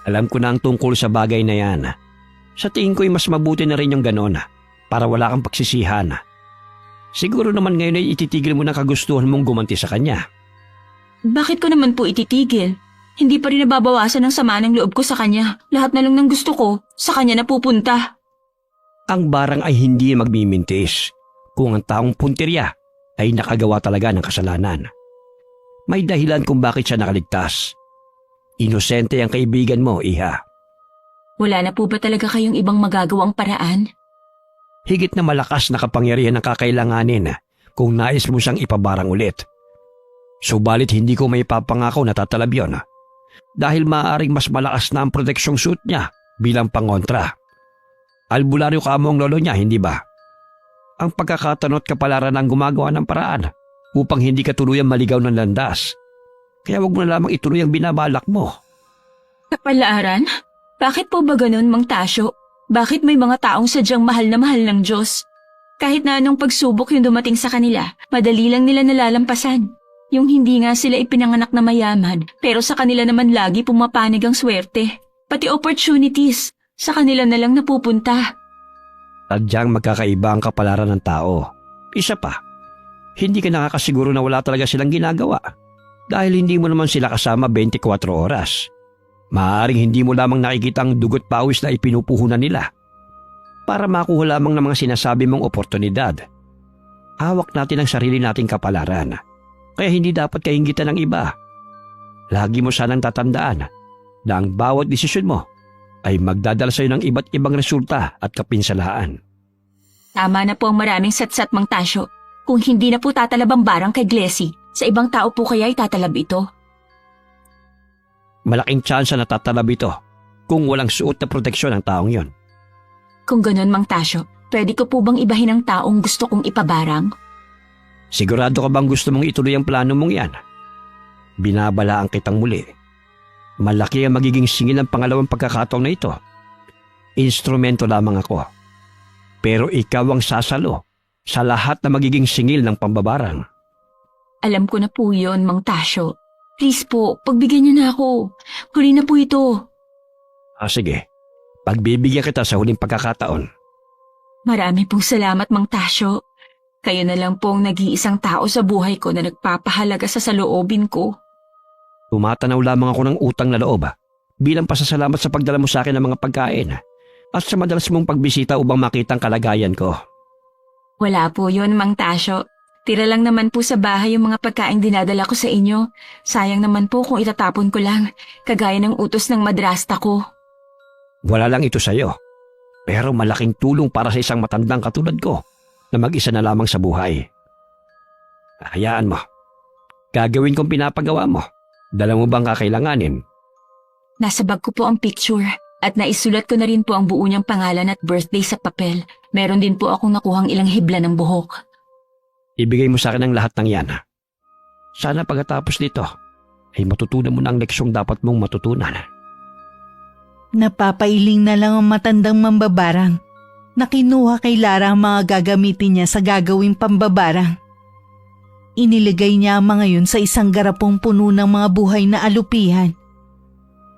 Alam ko na ang tungkol sa bagay na yan. Sa tingin ko'y mas mabuti na rin yung ganon para wala kang pagsisihan. Siguro naman ngayon ay ititigil mo ng kagustuhan mong gumanti sa kanya. Bakit ko naman po ititigil? Hindi pa rin nababawasan ang sama ng loob ko sa kanya. Lahat na lang ng gusto ko, sa kanya napupunta. Ang barang ay hindi magmimintis kung ang taong puntirya ay nakagawa talaga ng kasalanan. May dahilan kung bakit siya nakaligtas. Inosente ang kaibigan mo, Iha. Wala na po ba talaga kayong ibang magagawang paraan? Higit na malakas na kapangyarihan ang kakailanganin kung nais mo siyang ipabarang ulit. Subalit hindi ko may papangako na tatalab yun dahil maaaring mas malakas na ang proteksyong suit niya bilang pangontra. Albularyo ka mo ang lolo niya, hindi ba? Ang pagkakatanot kapalaran ang gumagawa ng paraan upang hindi ka tuluyang maligaw ng landas. Kaya wag mo na lamang ituloy ang binabalak mo. Kapalaran? Bakit po ba ganun, Mang Tasyo? Bakit may mga taong sadyang mahal na mahal ng Diyos? Kahit na anong pagsubok yung dumating sa kanila, madali lang nila nalalampasan. Yung hindi nga sila ipinanganak na mayaman, pero sa kanila naman lagi pumapanig ang swerte. Pati opportunities, sa kanila na lang napupunta. Sadyang magkakaiba ang kapalaran ng tao. Isa pa, hindi ka nakakasiguro na wala talaga silang ginagawa dahil hindi mo naman sila kasama 24 oras. Maaaring hindi mo lamang nakikita ang dugot pawis na ipinupuhunan nila para makuha lamang ng mga sinasabi mong oportunidad. Hawak natin ang sarili nating kapalaran, kaya hindi dapat kainggitan ng iba. Lagi mo sanang tatandaan na ang bawat desisyon mo ay magdadala sa iyo ng iba't ibang resulta at kapinsalaan. Tama na po ang maraming satsat, Mang Tasyo. Kung hindi na po tatalab ang barang kay Glessy, sa ibang tao po kaya itatalab ito? Malaking tsansa na tatalab ito kung walang suot na proteksyon ang taong yon. Kung ganun, Mang Tasyo, pwede ko po bang ibahin ang taong gusto kong ipabarang? Sigurado ka bang gusto mong ituloy ang plano mong yan? Binabalaan kitang muli. Malaki ang magiging singil ng pangalawang pagkakataon na ito. Instrumento lamang ako. Pero ikaw ang sasalo sa lahat na magiging singil ng pambabarang. Alam ko na po yun, Mang Tasyo. Please po, pagbigyan niyo na ako. Huli na po ito. Sige. Pagbibigyan kita sa huling pagkakataon. Marami pong salamat, Mang Tasyo. Kayo na lang pong nag-iisang tao sa buhay ko na nagpapahalaga sa saloobin ko. Tumatanaw lamang ako ng utang na loob bilang pasasalamat sa pagdala mo sa akin ng mga pagkain at sa madalas mong pagbisita upang makita ang kalagayan ko. Wala po yun, Mang Tasyo. Tira lang naman po sa bahay yung mga pagkain dinadala ko sa inyo. Sayang naman po kung itatapon ko lang, kagaya ng utos ng madrasta ko. Wala lang ito sa'yo, pero malaking tulong para sa isang matandang katulad ko na mag-isa na lamang sa buhay. Hayaan mo. Gagawin kong pinapagawa mo. Dala mo bang kakailanganin? Nasa bag ko po ang picture at naisulat ko na rin po ang buo niyang pangalan at birthday sa papel. Meron din po akong nakuhang ilang hibla ng buhok. Ibigay mo sa akin ang lahat ng yan. Sana pagkatapos nito ay matutunan mo na ang leksyong dapat mong matutunan. Napapailing na lang ang matandang mambabarang na kinuha kay Lara ang mga gagamitin niya sa gagawing pambabarang. Iniligay niya ang mga yun sa isang garapong puno ng mga buhay na alupihan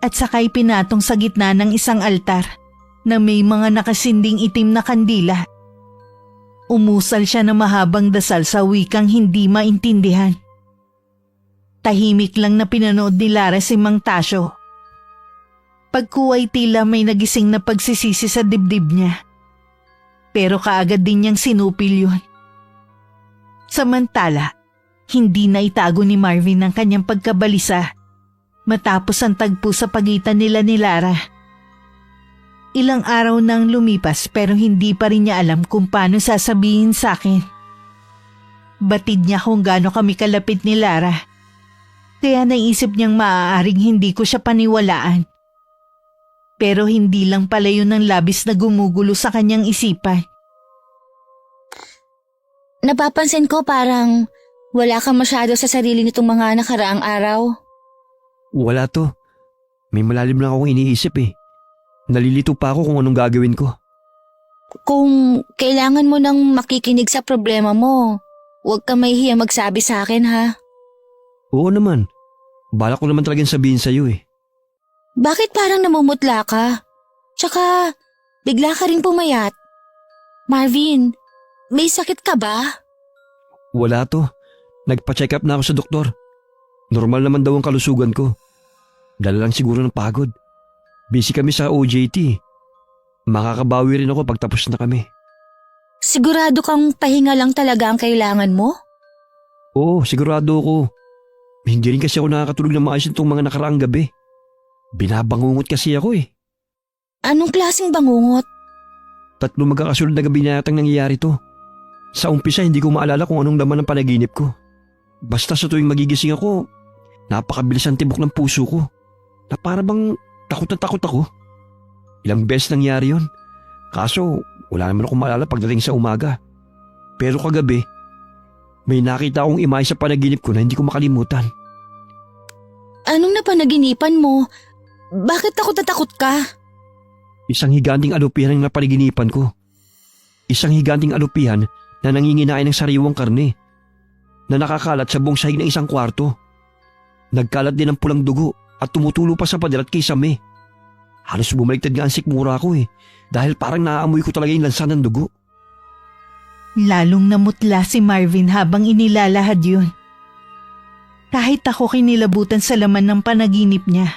at sakay pinatong sa gitna ng isang altar na may mga nakasinding itim na kandila. Umusal siya ng mahabang dasal sa wikang hindi maintindihan. Tahimik lang na pinanood ni Lara si Mang Tasyo. Pagkuway tila may nagising na pagsisisi sa dibdib niya. Pero kaagad din niyang sinupil yun. Samantala, hindi na itago ni Marvin ang kanyang pagkabalisa matapos ang tagpo sa pagitan nila ni Lara. Ilang araw nang lumipas pero hindi pa rin niya alam kung paano sasabihin sa akin. Batid niya kung gaano kami kalapit ni Lara. Kaya naisip niyang maaaring hindi ko siya paniwalaan. Pero hindi lang pala yun ang labis na gumugulo sa kanyang isipan. Napapansin ko parang wala kang masyado sa sarili nitong mga nakaraang araw. Wala to. May malalim lang akong iniisip eh. Nalilito pa ako kung anong gagawin ko. Kung kailangan mo nang makikinig sa problema mo, huwag kang mahihiya magsabi sa akin ha. Oo naman. Balak ko naman talagang sabihin sa'yo eh. Bakit parang namumutla ka? Tsaka, bigla ka rin pumayat. Marvin, may sakit ka ba? Wala to. Nagpa-check up na ako sa doktor. Normal naman daw ang kalusugan ko. Dala lang siguro ng pagod. Busy kami sa OJT. Makakabawi rin ako pag tapos na kami. Sigurado kang pahinga lang talaga ang kailangan mo? Oo, sigurado ako. Hindi rin kasi ako nakakatulog na maayos itong mga nakaraang gabi. Binabangungot kasi ako eh. Anong klaseng bangungot? 3 magkakasunod na gabi na yatang nangyayari to. Sa umpisa hindi ko maalala kung anong laman ng panaginip ko. Basta sa tuwing magigising ako, napakabilis ang tibok ng puso ko. Na para bang takot na takot ako. Ilang beses nangyari yon. Kaso wala naman akong maalala pagdating sa umaga. Pero kagabi, may nakita akong imahe sa panaginip ko na hindi ko makalimutan. Anong napanaginipan mo? Bakit takot na takot ka? Isang higanting alupihan ang napanaginipan ko. Isang higanting alupihan na nanginginain ng sariwang karne. Na nakakalat sa buong sahig ng isang kwarto. Nagkalat din ng pulang dugo at tumutulo pa sa pader at kisame. Halos bumaliktad nga ang sikmura ko eh. Dahil parang naaamoy ko talaga yung lansa ng dugo. Lalong namutla si Marvin habang inilalahad yun. Kahit ako kinilabutan sa laman ng panaginip niya.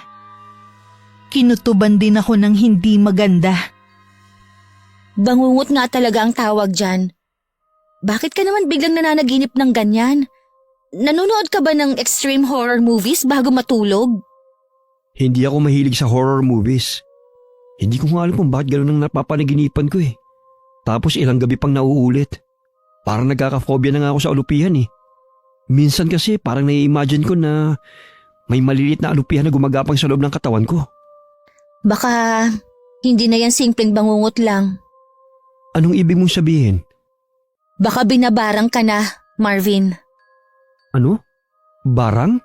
Kinutuban din ako ng hindi maganda. Bangungot nga talaga ang tawag dyan. Bakit ka naman biglang nananaginip ng ganyan? Nanonood ka ba ng extreme horror movies bago matulog? Hindi ako mahilig sa horror movies. Hindi ko nga alam kung bakit gano'n ang napapanaginipan ko eh. Tapos ilang gabi pang nauulit. Parang nagkaka-phobia na nga ako sa alupihan eh. Minsan kasi parang nai-imagine ko na may malilit na alupihan na gumagapang sa loob ng katawan ko. Baka hindi na yan simpleng bangungot lang. Anong ibig mong sabihin? Baka binabarang ka na, Marvin. Ano? Barang?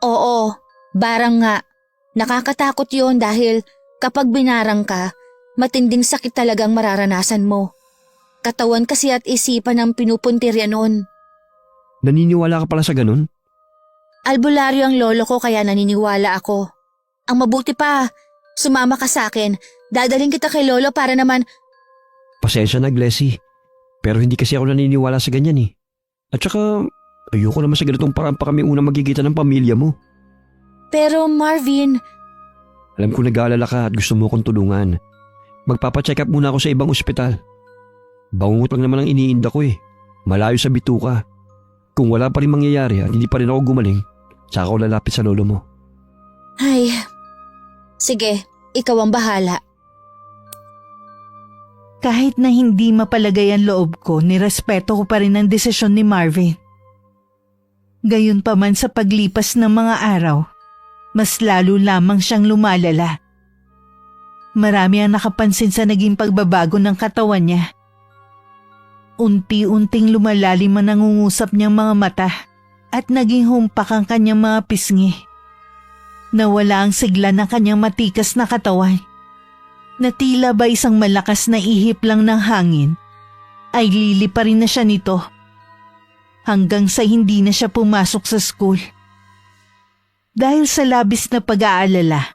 Oo, barang nga. Nakakatakot yon dahil kapag binarang ka, matinding sakit talagang mararanasan mo. Katawan kasi at isipan ang pinupuntirya noon. Naniniwala ka pala sa ganun? Albularyo ang lolo ko kaya naniniwala ako. Ang mabuti pa, sumama ka sa akin. Dadaling kita kay lolo para naman… Pasensya na, Glessy. Pero hindi kasi ako naniniwala sa ganyan eh. At saka, ayoko naman sa ganitong parang pa kami unang magkikita ng pamilya mo. Pero Marvin… Alam ko nag-aalala ka at gusto mo akong tulungan. Magpapacheck up muna ako sa ibang ospital. Bangungot lang naman ang iniinda ko eh. Malayo sa bituka. Kung wala pa rin mangyayari at hindi pa rin ako gumaling, tsaka ako lalapit sa lolo mo. Ay, sige, ikaw ang bahala. Kahit na hindi mapalagay ang loob ko, nirespeto ko pa rin ang desisyon ni Marvin. Gayunpaman sa paglipas ng mga araw, mas lalo lamang siyang lumalala. Marami ang nakapansin sa naging pagbabago ng katawan niya. Unti-unting lumalalim ang nangungusap niyang mga mata at naging humpak ang kanyang mga pisngi. Nawala ang sigla ng kanyang matikas na katawan. Na tila ba isang malakas na ihip lang ng hangin, ay liliparin na siya nito. Hanggang sa hindi na siya pumasok sa school. Dahil sa labis na pag-aalala,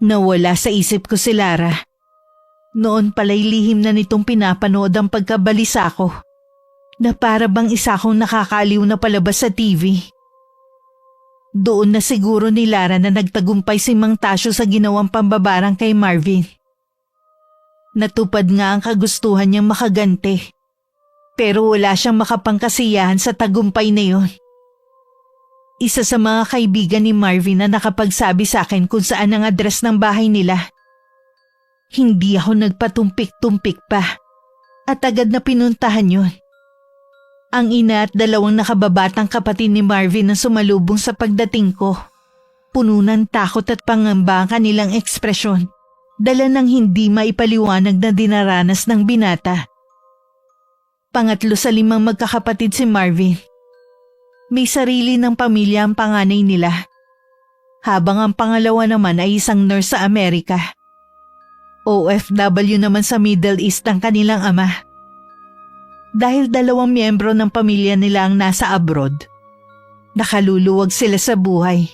nawala sa isip ko si Lara. Noon pala'y lihim na nitong pinapanood ang pagkabalisa ko, na para bang isa akong nakakaliw na palabas sa TV. Doon na siguro ni Lara na nagtagumpay si Mang Tasyo sa ginawang pambabarang kay Marvin. Natupad nga ang kagustuhan niyang makagante, pero wala siyang makapangkasiyahan sa tagumpay na yon. Isa sa mga kaibigan ni Marvin na nakapagsabi sa akin kung saan ang address ng bahay nila. Hindi ako nagpatumpik-tumpik pa at agad na pinuntahan yon. Ang ina at 2 nakababatang kapatid ni Marvin ang sumalubong sa pagdating ko. Puno ng takot at pangamba ang kanilang ekspresyon, dala ng hindi maipaliwanag na dinaranas ng binata. Pangatlo sa 5 magkakapatid si Marvin. May sarili ng pamilya ang panganay nila, habang ang pangalawa naman ay isang nurse sa Amerika. OFW naman sa Middle East ang kanilang ama. Dahil 2 miyembro ng pamilya nila ang nasa abroad, Nakaluluwag sila sa buhay.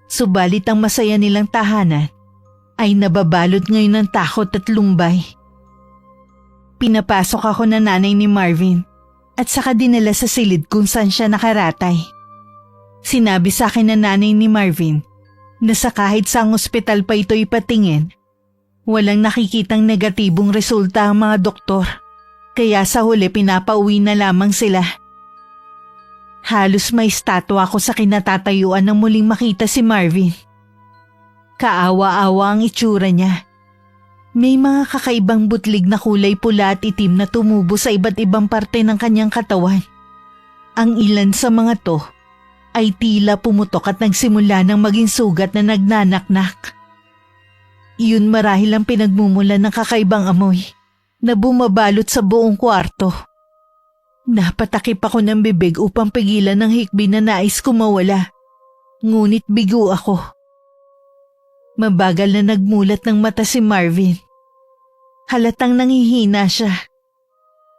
Subalit ang masaya nilang tahanan ay nababalot ngayon ng takot at lumbay. Pinapasok ako ng nanay ni Marvin at saka dinala sa silid kung saan siya nakaratay. Sinabi sa akin ng nanay ni Marvin na sa kahit saang ospital pa ito ipatingin, walang nakikitang negatibong resulta ang mga doktor. Kaya sa huli pinapauwi na lamang sila. Halos may statwa ako sa kinatatayuan nang muling makita si Marvin. Kaawa-awa ang itsura niya. May mga kakaibang butlig na kulay pula at itim na tumubo sa iba't ibang parte ng kanyang katawan. Ang ilan sa mga to ay tila pumutok at nagsimula ng maging sugat na nagnanaknak. Iyon marahil ang pinagmumulan ng kakaibang amoy na bumabalot sa buong kwarto. Napatakip ako ng bibig upang pigilan ng hikbi na nais ko mawala. Ngunit bigo ako. Mabagal na nagmulat ng mata si Marvin. Halatang nanghihina siya.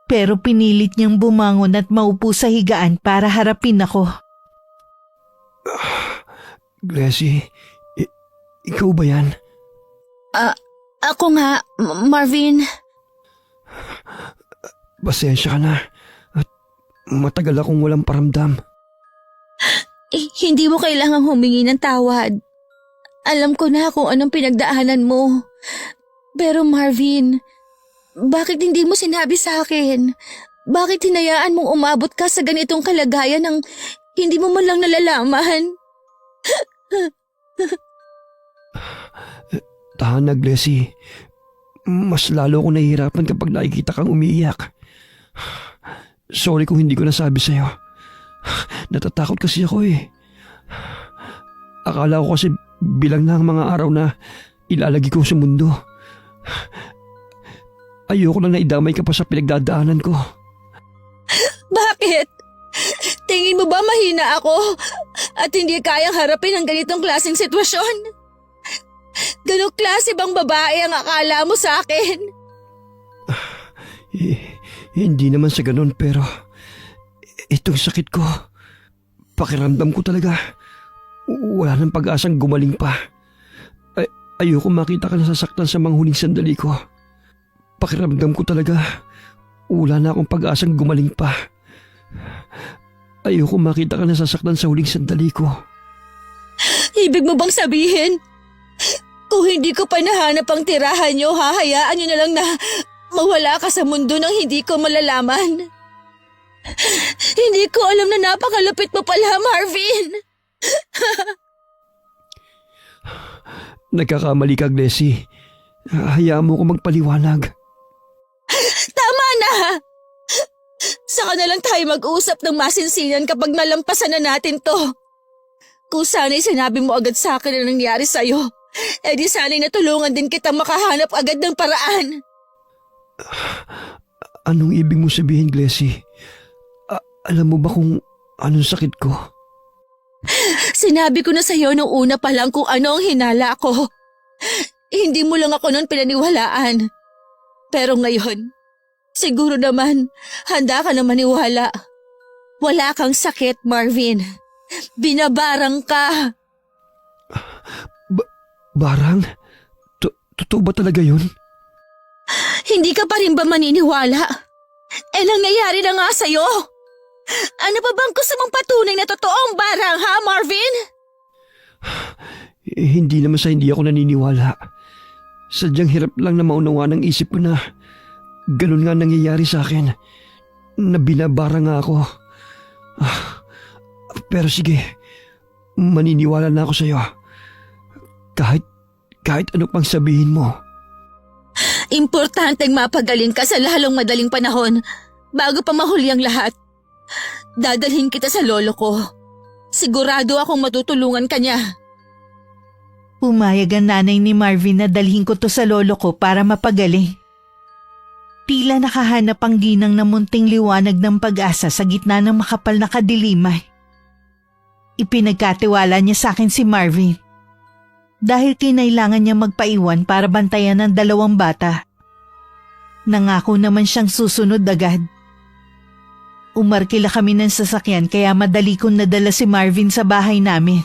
Pero pinilit niyang bumangon at maupo sa higaan para harapin ako. Gracie, ikaw ba yan? Ako nga, Marvin. Pasensya ka na. At matagal akong walang paramdam. Hindi mo kailangang humingi ng tawad. Alam ko na kung anong pinagdaanan mo. Pero Marvin, bakit hindi mo sinabi sa akin? Bakit hinayaan mong umabot ka sa ganitong kalagayan ng hindi mo man lang nalalaman? Tahan na, Gracie. Mas lalo akong nahihirapan kapag nakikita kang umiiyak. Sorry kung hindi ko nasabi sa'yo. Natatakot kasi ako eh. Akala ko kasi bilang na ang mga araw na ilalagi ko sa mundo. Ayoko lang na idamay ka pa sa pinagdadaanan ko. Bakit? Tingin mo ba mahina ako at hindi kayang harapin ang ganitong klaseng sitwasyon? Ganong klase bang babae ang akala mo sa akin? Hindi naman sa ganun pero itong sakit ko, pakiramdam ko talaga wala nang pag-asang gumaling pa. Ayoko makita ka nasasaktan sa mga huling sandali ko. Pakiramdam ko talaga wala na akong pag-asang gumaling pa. Ayoko makita ka nasasaktan sa huling sandali ko. Ibig mo bang sabihin, kung hindi ko pa nahanap ang tirahan niyo, hahayaan niyo na lang na mawala ka sa mundo nang hindi ko malalaman? Hindi ko alam na napakalapit mo pala, Marvin. Nagkakamali ka, Gracie. Hayaan mo ko magpaliwanag. Tama na! Saka na lang tayo mag-usap ng masinsinan kapag nalampasan na natin to. Kung sana'y sinabi mo agad sa akin na nangyari sa'yo, di sana'y natulungan din kita makahanap agad ng paraan. Anong ibig mo sabihin, Gracie? Alam mo ba kung anong sakit ko? Sinabi ko na sa'yo nung una pa lang kung ano ang hinala ko. Hindi mo lang ako noon pinaniwalaan. Pero ngayon, siguro naman, handa ka na maniwala. Wala kang sakit, Marvin. Binabarang ka. Barang? Totoo ba talaga yun? Hindi ka pa rin ba maniniwala? Nangyayari na nga sa'yo. Ano pa bang gusto mong patunay na totoong barang, ha, Marvin? Hindi naman sa hindi ako naniniwala. Sadyang hirap lang na maunawa ng isip ko na ganun nga nangyayari sa akin. Na binabara nga ako. Pero sige, maniniwala na ako sa'yo. Kahit ano pang sabihin mo. Importanteng mapagaling ka sa lalong madaling panahon bago pa mahuli ang lahat. Dadalhin kita sa lolo ko. Sigurado akong matutulungan ka niya. Pumayag ang nanay ni Marvin na dalhin ko to sa lolo ko para mapagaling. Tila nakahanap ang ginang na munting liwanag ng pag-asa sa gitna ng makapal na kadilimay. Ipinagkatiwala niya sa akin si Marvin. Dahil kinailangan niya magpaiwan para bantayan ang 2 bata. Nangako naman siyang susunod agad. Umarkila kami ng sasakyan kaya madali kong nadala si Marvin sa bahay namin.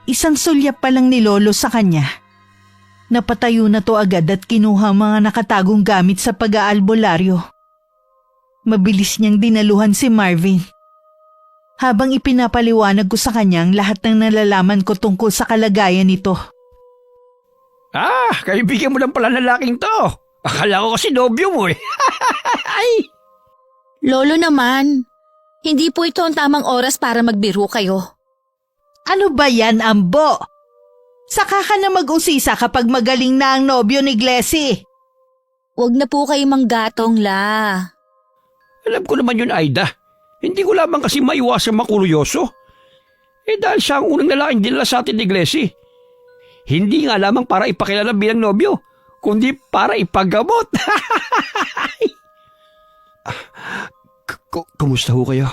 Isang sulyap pa lang ni Lolo sa kanya. Napatayo na to agad at kinuha mga nakatagong gamit sa pag-aalbularyo. Mabilis niyang dinaluhan si Marvin. Habang ipinapaliwanag ko sa kanya ang lahat ng nalalaman ko tungkol sa kalagayan nito. Kaibigan mo lang pala lalaking to. Akala ko kasi nobyo mo eh. Ay! Lolo naman, hindi po ito ang tamang oras para magbiro kayo. Ano ba yan, Ambo? Saka ka na mag-usisa kapag magaling na ang nobyo ni Glessy. Huwag na po kayo manggatong la. Alam ko naman yun, Aida. Hindi ko lamang kasi maiwasan makuryoso. Dahil siya ang unang lalaking dinala sa atin ni Glessy. Hindi nga lamang para ipakilala bilang nobyo, kundi para ipagamot. Kumusta ho kayo?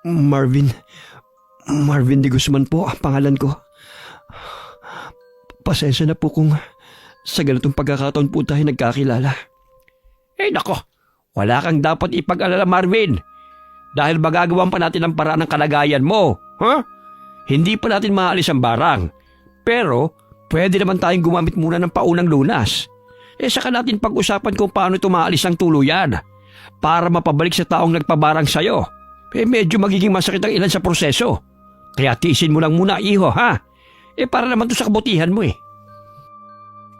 Marvin de Guzman po ang pangalan ko. Pasensya na po kung sa ganitong pagkakataon po tayo nagkakilala. Nako, wala kang dapat ipag-alala, Marvin. Dahil magagawan pa natin ang paraan ng kalagayan mo. Hindi pa natin maalis ang barang. Pero pwede naman tayong gumamit muna ng paunang lunas. Saka natin pag-usapan kung paano ito maalis ang tuluyan. Para mapabalik sa taong nagpabarang sa'yo. Medyo magiging masakit ang ilan sa proseso. Kaya tiisin mo lang muna, iho, ha? Para naman to sa kabutihan mo eh.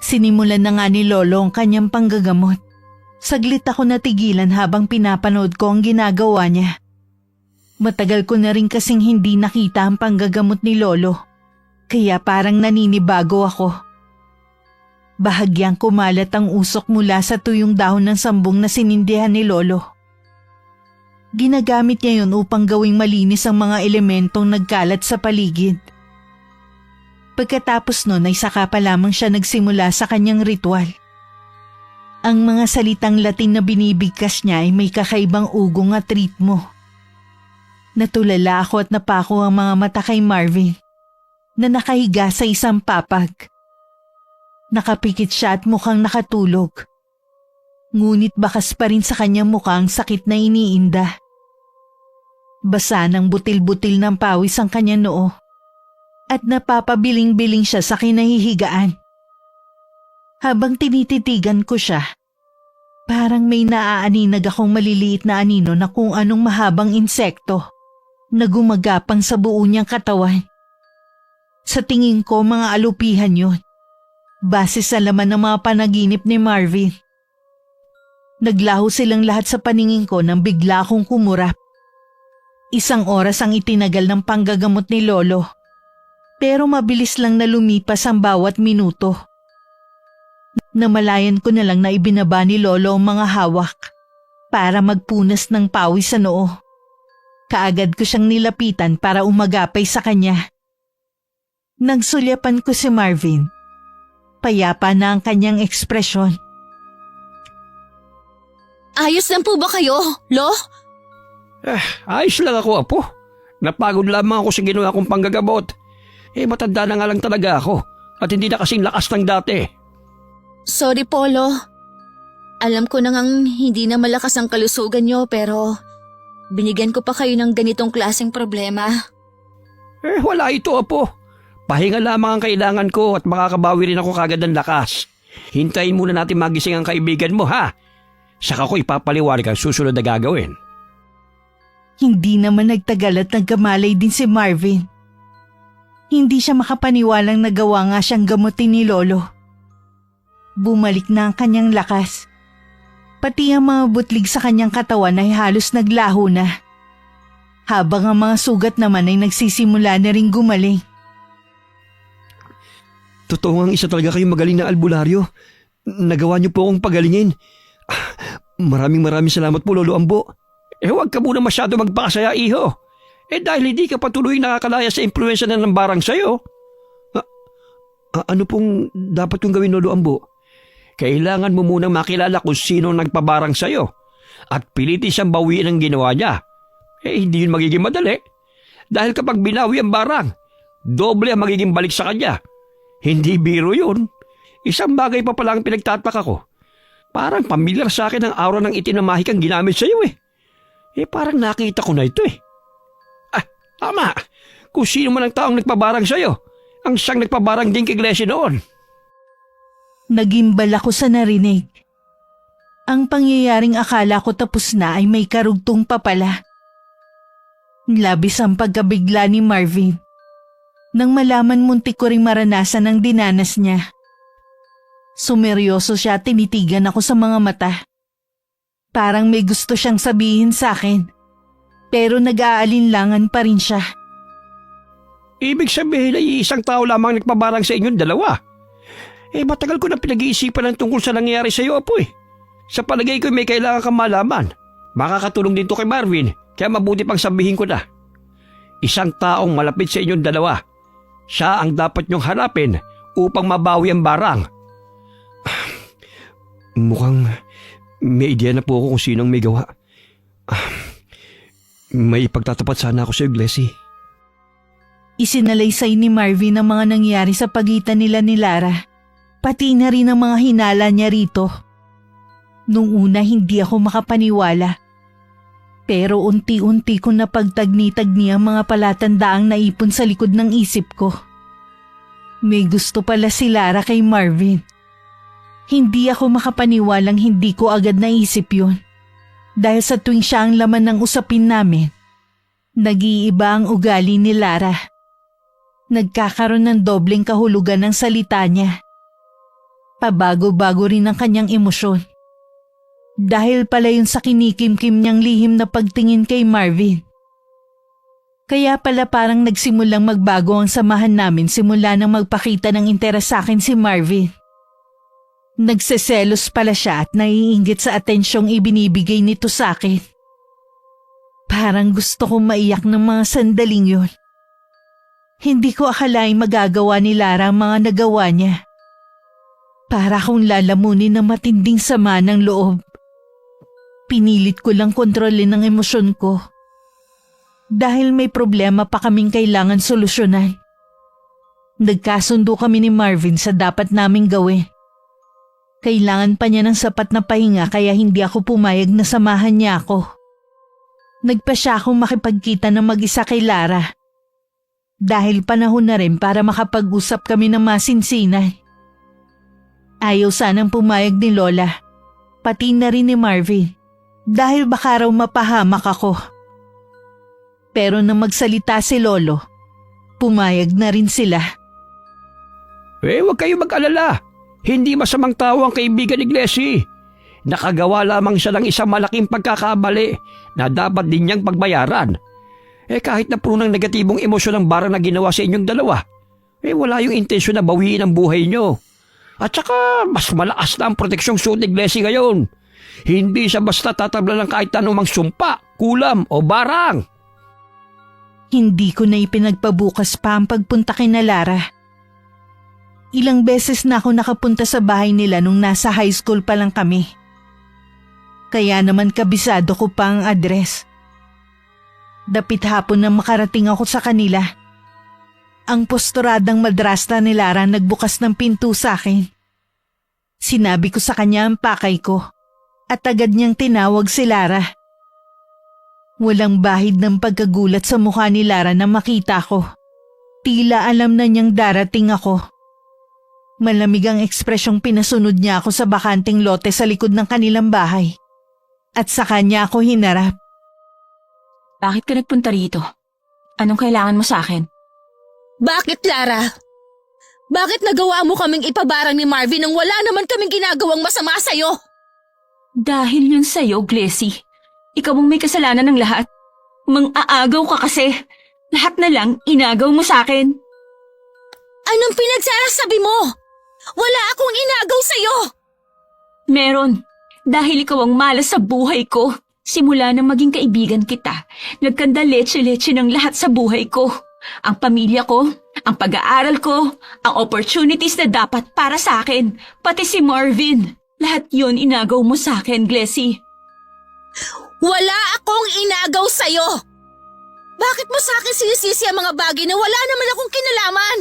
Sinimulan na nga ni Lolo ang kanyang panggagamot. Saglit ako natigilan habang pinapanood ko ang ginagawa niya. Matagal ko na rin kasing hindi nakita ang panggagamot ni Lolo. Kaya parang naninibago ako. Bahagyang kumalat ang usok mula sa tuyong dahon ng sambong na sinindihan ni Lolo. Ginagamit niya yun upang gawing malinis ang mga elementong nagkalat sa paligid. Pagkatapos nun ay saka pa lamang siya nagsimula sa kanyang ritual. Ang mga salitang Latin na binibigkas niya ay may kakaibang ugong at ritmo. Natulala ako at napako ang mga mata kay Marvin na nakahiga sa isang papag. Nakapikit siya at mukhang nakatulog. Ngunit bakas pa rin sa kanyang mukha ang sakit na iniinda. Basa ng butil-butil ng pawis ang kanyang noo at napapabiling-biling siya sa kinahihigaan. Habang tinititigan ko siya, parang may naaaninag akong maliliit na anino na kung anong mahabang insekto na gumagapang sa buo niyang katawan. Sa tingin ko mga alupihan yun. Base sa laman ng mga panaginip ni Marvin. Naglaho silang lahat sa paningin ko nang bigla akong kumurap. Isang oras ang itinagal ng panggagamot ni Lolo. Pero mabilis lang na lumipas ang bawat minuto. Namalayan ko na lang na ibinaba ni Lolo ang mga hawak para magpunas ng pawis sa noo. Kaagad ko siyang nilapitan para umagapay sa kanya. Nagsulyapan ko si Marvin. Payapa na ang kanyang ekspresyon. Ayos lang po ba kayo, Lo? Ayos lang ako, Apo. Napagod lamang ako sa ginawa kong panggagamot. Matanda na nga lang talaga ako at hindi na kasing lakas ng dati. Sorry po, Lo. Alam ko na ngang hindi na malakas ang kalusugan niyo pero binigyan ko pa kayo ng ganitong klaseng problema. Wala ito, Apo. Pahinga lamang ang kailangan ko at makakabawi rin ako kagad ng lakas. Hintayin muna natin magising ang kaibigan mo, ha? Saka ko ipapaliwanag ang susunod na gagawin. Hindi naman nagtagal at nagkamalay din si Marvin. Hindi siya makapaniwalang nagawa nga siyang gamutin ni Lolo. Bumalik na ang kanyang lakas. Pati ang mga butlig sa kanyang katawan ay halos naglaho na. Habang ang mga sugat naman ay nagsisimula na rin gumaling. Totoo ang isa talaga kayong magaling na albularyo. Nagawa niyo po akong pagalingin. Maraming salamat po, Lolo Ambo. Huwag ka muna masyado magpakasaya, iho. Dahil hindi ka patuloy nakakalaya sa impluensya na ng barang sa'yo. Ano pong dapat kong gawin, Lolo Ambo? Kailangan mo munang makilala kung sino nagpabarang sa'yo at pilitin siyang bawiin ang ginawa niya. Hindi yun magiging madali. Dahil kapag binawi ang barang, doble ang magiging balik sa kanya. Hindi biro yun. Isang bagay pa pala ang pinagtataka ko. Parang pamilyar sa akin ang aura ng itinamahik ang ginamit sa iyo . Parang nakita ko na ito eh. Tama. Kung sino man ang taong nagpabarang sa'yo, ang siyang nagpabarang din kay Glecy noon. Nagimbal ako sa narinig. Ang pangyayaring akala ko tapos na ay may karugtong pa pala. Labis ang pagkabigla ni Marvin. Nang malaman muntik ko ring maranasan ang dinanas niya. Sumeryoso siya, tinitigan ako sa mga mata. Parang may gusto siyang sabihin sa akin. Pero nag-aalinlangan pa rin siya. Ibig sabihin ay isang tao lamang nagpabarang sa inyong dalawa. Matagal ko na pinag-iisipan ng tungkol sa nangyayari sa iyo, Apo eh. Sa palagay ko may kailangan kang malaman. Makakatulong din to kay Marvin, kaya mabuti pang sabihin ko na. Isang taong malapit sa inyong dalawa. Siya ang dapat niyong hanapin upang mabawi ang barang. Mukhang may ideya na po ako kung sinong may gawa. May ipagtatapat sana ako sa iyo, Glecy. Isinalaysay ni Marvin ang mga nangyari sa pagitan nila ni Lara. Pati na rin ang mga hinala niya rito. Nung una hindi ako makapaniwala. Pero unti-unti ko napagtagni-tagni ang mga palatandaang naipon sa likod ng isip ko. May gusto pala si Lara kay Marvin. Hindi ako makapaniwalang hindi ko agad naisip yun. Dahil sa tuwing siya ang laman ng usapin namin, nag-iiba ang ugali ni Lara. Nagkakaroon ng dobleng kahulugan ng salita niya. Pabago-bago rin ang kanyang emosyon. Dahil pala yun sa kinikim-kim niyang lihim na pagtingin kay Marvin. Kaya pala parang nagsimulang magbago ang samahan namin simula nang magpakita ng interes sa akin si Marvin. Nagseselos pala siya at naiinggit sa atensyong ibinibigay nito sa akin. Parang gusto kong maiyak ng mga sandaling yun. Hindi ko akalaing magagawa ni Lara ang mga nagawa niya. Para akong lalamunin ng matinding sama ng loob. Pinilit ko lang kontrolin ang emosyon ko. Dahil may problema pa kaming kailangan solusyonan. Nagkasundo kami ni Marvin sa dapat naming gawin. Kailangan pa niya ng sapat na pahinga kaya hindi ako pumayag na samahan niya ako. Nagpa siya akong makipagkita ng mag-isa kay Lara. Dahil panahon na rin para makapag-usap kami ng masinsinan. Ayaw sanang pumayag ni Lola, pati na rin ni Marvin, dahil baka raw mapahamak ako. Pero nang magsalita si Lolo, pumayag na rin sila. Huwag kayo mag-alala. Hindi masamang tao ang kaibigan ni Glecy. Nakagawa lamang siya ng isang malaking pagkakamali na dapat din niyang pagbayaran. Kahit na puno ng negatibong emosyon ang barang na ginawa sa inyong dalawa, wala yung intensyon na bawiin ang buhay niyo. At saka mas malakas na ang proteksyong suot ni Glecy ngayon. Hindi siya basta tatabla ng kahit anumang sumpa, kulam o barang. Hindi ko na ipinagpabukas pa ang pagpunta kay na Lara. Ilang beses na ako nakapunta sa bahay nila nung nasa high school pa lang kami. Kaya naman kabisado ko pa ang address. Dapit hapon na makarating ako sa kanila. Ang posturadang madrasta ni Lara nagbukas ng pinto sa akin. Sinabi ko sa kanya ang pakay ko at agad niyang tinawag si Lara. Walang bahid ng pagkagulat sa mukha ni Lara na makita ko. Tila alam na niyang darating ako. Malamig ang ekspresyong pinasunod niya ako sa bakanting lote sa likod ng kanilang bahay. At sa kanya ako hinarap. Bakit ka nagpunta rito? Anong kailangan mo sa akin? Bakit, Lara? Bakit nagawa mo kaming ipabarang ni Marvin nang wala naman kaming ginagawang masama sa'yo? Dahil yun sa'yo, Glecy. Ikaw ang may kasalanan ng lahat. Mang-aagaw ka kasi. Lahat na lang inagaw mo sa akin. Anong pinagsasabi mo? Wala akong inagaw sa'yo! Meron. Dahil ikaw ang malas sa buhay ko. Simula nang maging kaibigan kita, nagkanda leche-leche ng lahat sa buhay ko. Ang pamilya ko, ang pag-aaral ko, ang opportunities na dapat para sa akin, pati si Marvin. Lahat yun inagaw mo sa akin, Glecy. Wala akong inagaw sa'yo! Bakit mo sa akin sinisisi ang mga bagay na wala naman akong kinalaman?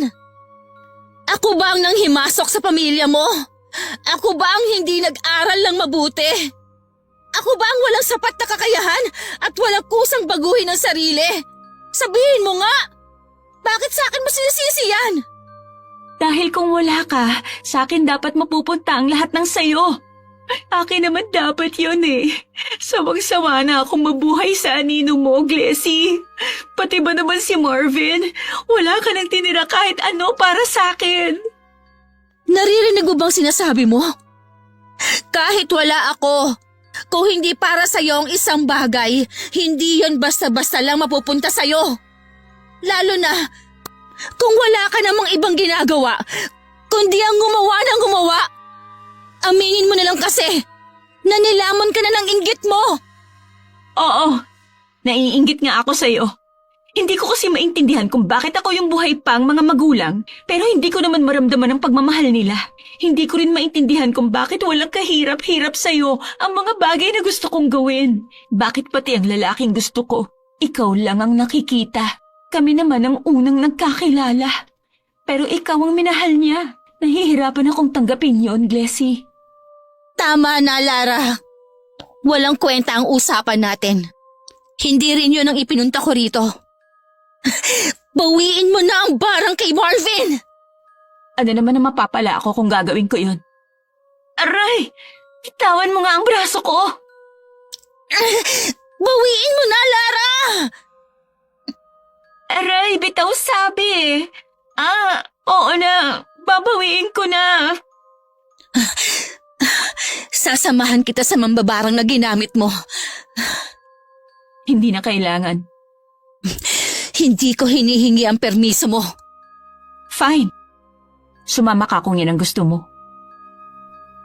Ako ba ang nanghimasok sa pamilya mo? Ako ba ang hindi nag-aral ng mabuti? Ako ba ang walang sapat na kakayahan at walang kusang baguhin ang sarili? Sabihin mo nga! Bakit sa akin mo sinisisi yan? Dahil kung wala ka, sa akin dapat mapupunta ang lahat ng sayo. Akin naman dapat yun eh. Sawang-sawa na akong mabuhay sa anino mo, Glessy. Pati ba naman si Marvin? Wala ka nang tinira kahit ano para sa akin. Naririnig mo bang sinasabi mo? Kahit wala ako, kung hindi para sa'yo ang isang bagay, hindi yon basta-basta lang mapupunta sa'yo. Lalo na kung wala ka namang ibang ginagawa, kundi ang gumawa ng gumawa. Aminin mo na lang kasi na nilamon ka na ng inggit mo. Oo, naiinggit nga ako sa'yo. Hindi ko kasi maintindihan kung bakit ako yung buhay pa ang mga magulang, pero hindi ko naman maramdaman ang pagmamahal nila. Hindi ko rin maintindihan kung bakit walang kahirap-hirap sa'yo ang mga bagay na gusto kong gawin. Bakit pati ang lalaking gusto ko, ikaw lang ang nakikita. Kami naman ang unang nagkakilala. Pero ikaw ang minahal niya. Nahihirapan akong tanggapin yon, Glessy. Tama na, Lara. Walang kwenta ang usapan natin. Hindi rin yun ang ipinunta ko rito. Bawiin mo na ang barang kay Marvin! Ano naman ang mapapala ako kung gagawin ko yun? Aray! Bitawan mo nga ang braso ko! Bawiin mo na, Lara! Aray, bitaw sabi eh. Oo na. Babawiin ko na. Sasamahan kita sa mambabarang na ginamit mo. Hindi na kailangan. Hindi ko hinihingi ang permiso mo. Fine. Sumama ka kung yan ang gusto mo.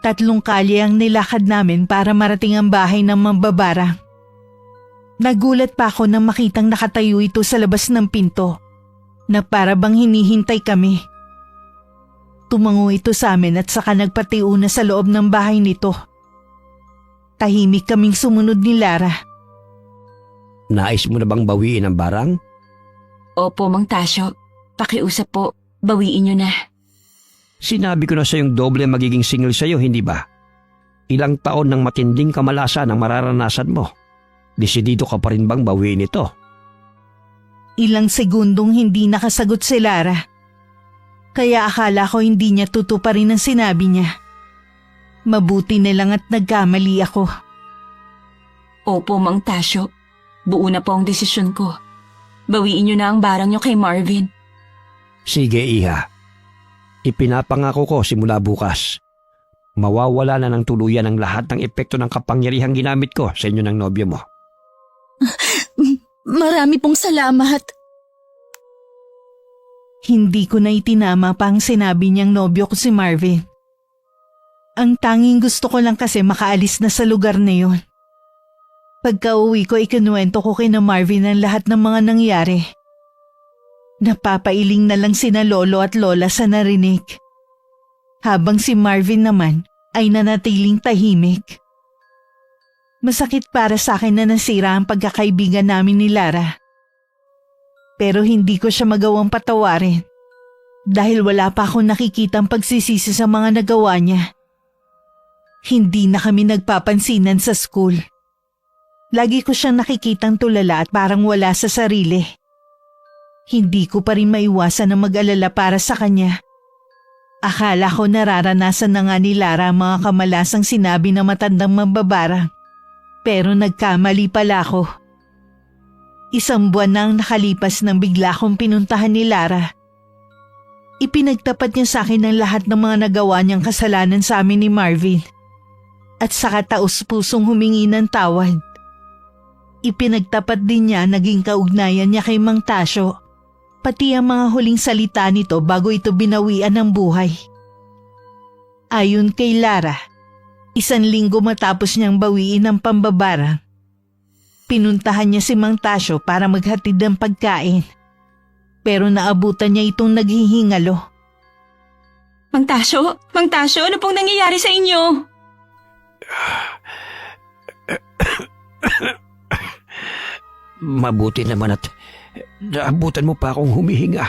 3 kalye ang nilakad namin para marating ang bahay ng mambabarang. Nagulat pa ako nang makitang nakatayo ito sa labas ng pinto, na para bang hinihintay kami. Tumango ito sa amin at saka nagpatiuna sa loob ng bahay nito. Tahimik kaming sumunod ni Lara. Nais mo na bang bawiin ang barang? Opo, Mang Tasyo. Pakiusap po, bawiin nyo na. Sinabi ko na sa yung doble magiging single sa'yo, hindi ba? Ilang taon ng matinding kamalasan ang mararanasan mo. Desidido ka pa rin bang bawiin ito? Ilang segundong hindi nakasagot si Lara. Kaya akala ko hindi niya tutuparin ang sinabi niya. Mabuti na lang at nagkamali ako. Opo, Mang Tasyo. Buo na po ang desisyon ko. Bawiin nyo na ang barang nyo kay Marvin. Sige, Iha. Ipinapangako ko simula bukas. Mawawala na ng tuluyan ang lahat ng epekto ng kapangyarihang ginamit ko sa inyo ng nobyo mo. Marami pong salamat. Hindi ko na itinama pa ang sinabi niyang nobyo ko si Marvin. Ang tanging gusto ko lang kasi makaalis na sa lugar na yon. Pagka-uwi ko, ikinuwento ko kina Marvin ang lahat ng mga nangyari. Napapailing na lang sina lolo at lola sa narinig. Habang si Marvin naman ay nanatiling tahimik. Masakit para sa akin na nasira ang pagkakaibigan namin ni Lara. Pero hindi ko siya magawang patawarin dahil wala pa akong nakikitang pagsisisi sa mga nagawa niya. Hindi na kami nagpapansinan sa school. Lagi ko siyang nakikitang tulala at parang wala sa sarili. Hindi ko pa rin maiwasan na mag-alala para sa kanya. Akala ko nararanasan na nga ni Lara ang mga kamalasang sinabi ng matandang mambabarang. Pero nagkamali pala ako. 1 buwan na ang nakalipas nang bigla kong pinuntahan ni Lara. Ipinagtapat niya sa akin ang lahat ng mga nagawa niyang kasalanan sa amin ni Marvin. At saka taos-pusong humingi ng tawad. Ipinagtapat din niya naging kaugnayan niya kay Mang Tasyo, pati ang mga huling salita nito bago ito binawian ng buhay. Ayon kay Lara, 1 linggo matapos niyang bawiin ang pambabarang, pinuntahan niya si Mang Tasyo para maghatid ng pagkain. Pero naabutan niya itong naghihingalo. Mang Tasyo, ano pong nangyayari sa inyo? Mabuti naman at naabutan mo pa akong humihinga.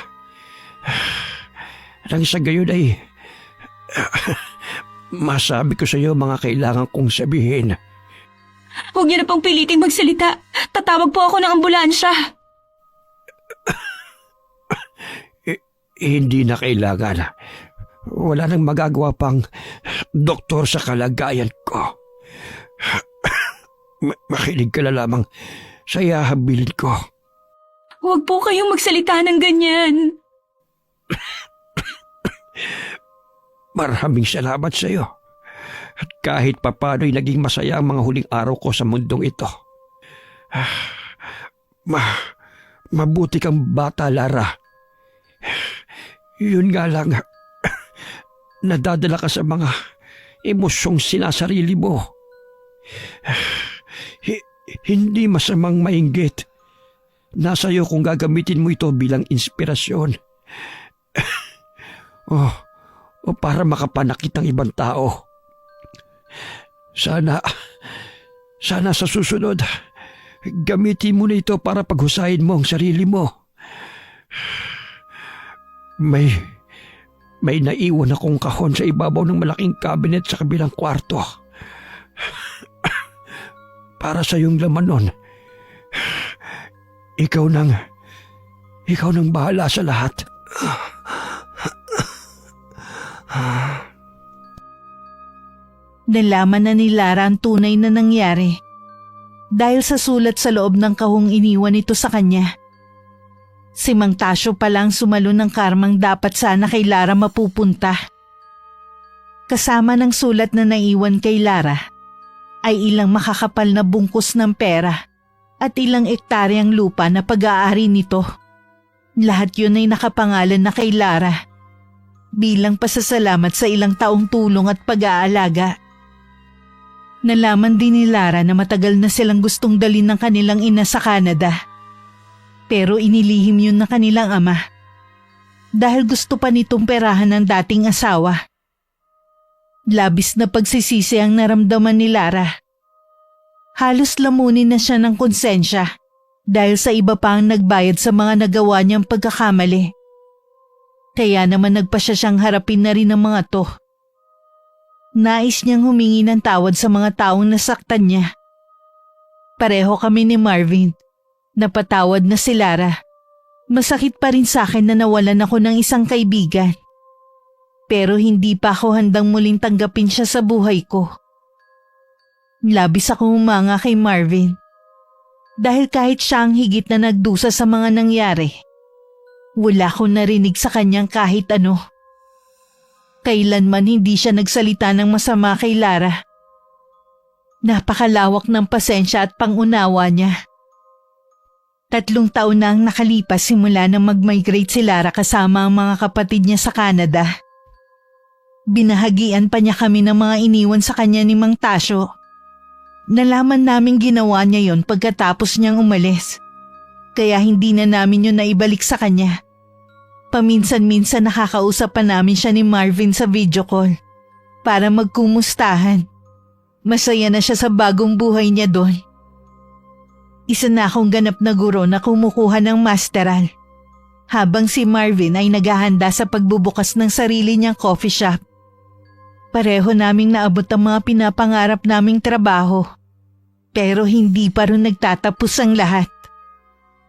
Nang sa gayon ay masabi ko sa iyo mga kailangan kong sabihin. Huwag niyo na pong piliting magsalita. Tatawag po ako ng ambulansya. Hindi na kailangan. Wala nang magagawa pang doktor sa kalagayan ko. Makinig ka na lamang sa ihahabilin ko. Huwag po kayong magsalita ng ganyan. Maraming salamat sa iyo. At kahit papano'y naging masaya ang mga huling araw ko sa mundong ito. Mabuti kang bata, Lara. Yun nga lang, nadadala ka sa mga emosyong sinasarili mo. Hindi masamang mainggit. Nasa iyo kung gagamitin mo ito bilang inspirasyon. O para makapanakit ng ibang tao. Sana sa susunod, gamitin mo na ito para paghusayin mo ang sarili mo. May naiwan akong kahon sa ibabaw ng malaking cabinet sa kabilang kwarto. Para sa iyong laman nun. Ikaw nang bahala sa lahat. Nalaman na ni Lara ang tunay na nangyari dahil sa sulat sa loob ng kahong iniwan nito sa kanya. Si Mang Tasyo pa lang sumalo ng karmang dapat sana kay Lara mapupunta. Kasama ng sulat na naiwan kay Lara ay ilang makakapal na bungkus ng pera at ilang ektaryang lupa na pag-aari nito. Lahat yun ay nakapangalan na kay Lara bilang pasasalamat sa ilang taong tulong at pag-aalaga. Nalaman din ni Lara na matagal na silang gustong dalhin ng kanilang ina sa Canada. Pero inilihim yun ng kanilang ama dahil gusto pa nitong perahan ng dating asawa. Labis na pagsisisi ang naramdaman ni Lara. Halos lamunin na siya ng konsensya dahil sa iba pa ang nagbayad sa mga nagawa niyang pagkakamali. Kaya naman nagpa siyang harapin na rin ng mga to. Nais niyang humingi ng tawad sa mga taong nasaktan niya. Pareho kami ni Marvin. Napatawad na si Lara. Masakit pa rin sa akin na nawalan ako ng isang kaibigan. Pero hindi pa ako handang muling tanggapin siya sa buhay ko. Labis akong humanga kay Marvin. Dahil kahit siya ang higit na nagdusa sa mga nangyari, wala akong narinig sa kanyang kahit ano. Kailanman hindi siya nagsalita ng masama kay Lara. Napakalawak ng pasensya at pangunawa niya. 3 taon na ang nakalipas simula nang mag-migrate si Lara kasama ang mga kapatid niya sa Canada. Binahagian pa niya kami ng mga iniwan sa kanya ni Mang Tasyo. Nalaman naming ginawa niya yon pagkatapos niyang umalis. Kaya hindi na namin yun naibalik sa kanya. Paminsan-minsan nakakausap pa namin siya ni Marvin sa video call para magkumustahan. Masaya na siya sa bagong buhay niya doon. Isa na akong ganap na guro na kumukuha ng masteral habang si Marvin ay naghahanda sa pagbubukas ng sarili niyang coffee shop. Pareho naming naabot ang mga pinapangarap naming trabaho pero hindi pa rin nagtatapos ang lahat.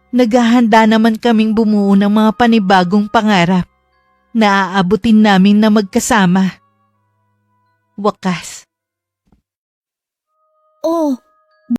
Naghahanda naman kaming bumuo ng mga panibagong pangarap na aabutin namin na magkasama. Wakas. Oh,